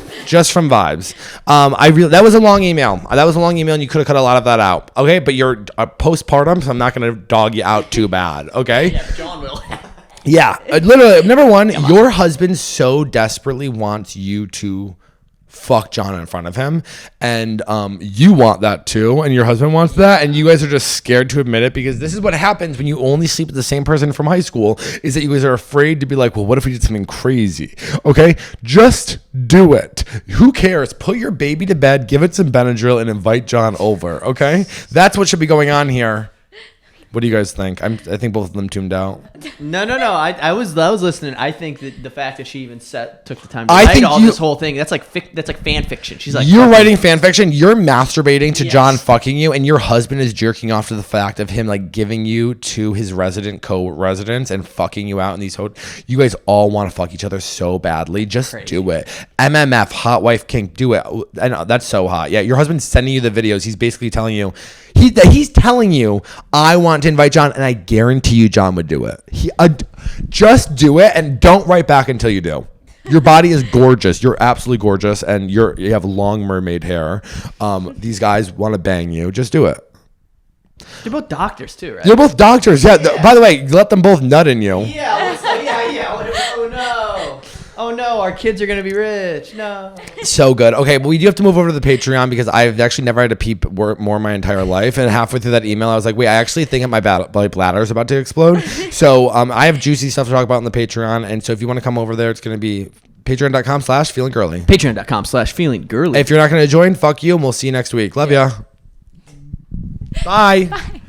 That was a long email. And you could have cut a lot of that out. Okay, but you're postpartum, so I'm not going to dog you out too bad. Okay? Yeah, John will. Yeah, literally, number one, your husband so desperately wants you to fuck John in front of him, and you want that too, and your husband wants that, and you guys are just scared to admit it, because this is what happens when you only sleep with the same person from high school, is that you guys are afraid to be like, well, what if we did something crazy? Okay, just do it. Who cares? Put your baby to bed, give it some Benadryl, and invite John over. Okay, that's what should be going on here. What do you guys think? I think both of them tuned out. No. I was listening. I think that the fact that she even took the time to write this whole thing, that's like fan fiction. She's like, you're writing fan fiction. You're masturbating to John fucking you, and your husband is jerking off to the fact of him like giving you to his co-residents and fucking you out in these You guys all want to fuck each other so badly. Just do it. MMF, hot wife kink, do it. I know that's so hot. Yeah, your husband's sending you the videos. He's basically telling you. He's telling you, I want to invite John, and I guarantee you John would do it. Just do it, and don't write back until you do. Your body is gorgeous. You're absolutely gorgeous, and you have long mermaid hair. These guys want to bang you. Just do it. They're both doctors too, right? You're both doctors. Yeah. By the way, let them both nut in you. Yeah. Oh no, our kids are going to be rich. No. So good. Okay, but we do have to move over to the Patreon because I've actually never had to pee more my entire life. And halfway through that email, I was like, wait, I actually think my bladder is about to explode. So I have juicy stuff to talk about on the Patreon. And so if you want to come over there, it's going to be patreon.com/feelingirlie. Patreon.com/feelingirlie. If you're not going to join, fuck you. And we'll see you next week. Love ya. Bye.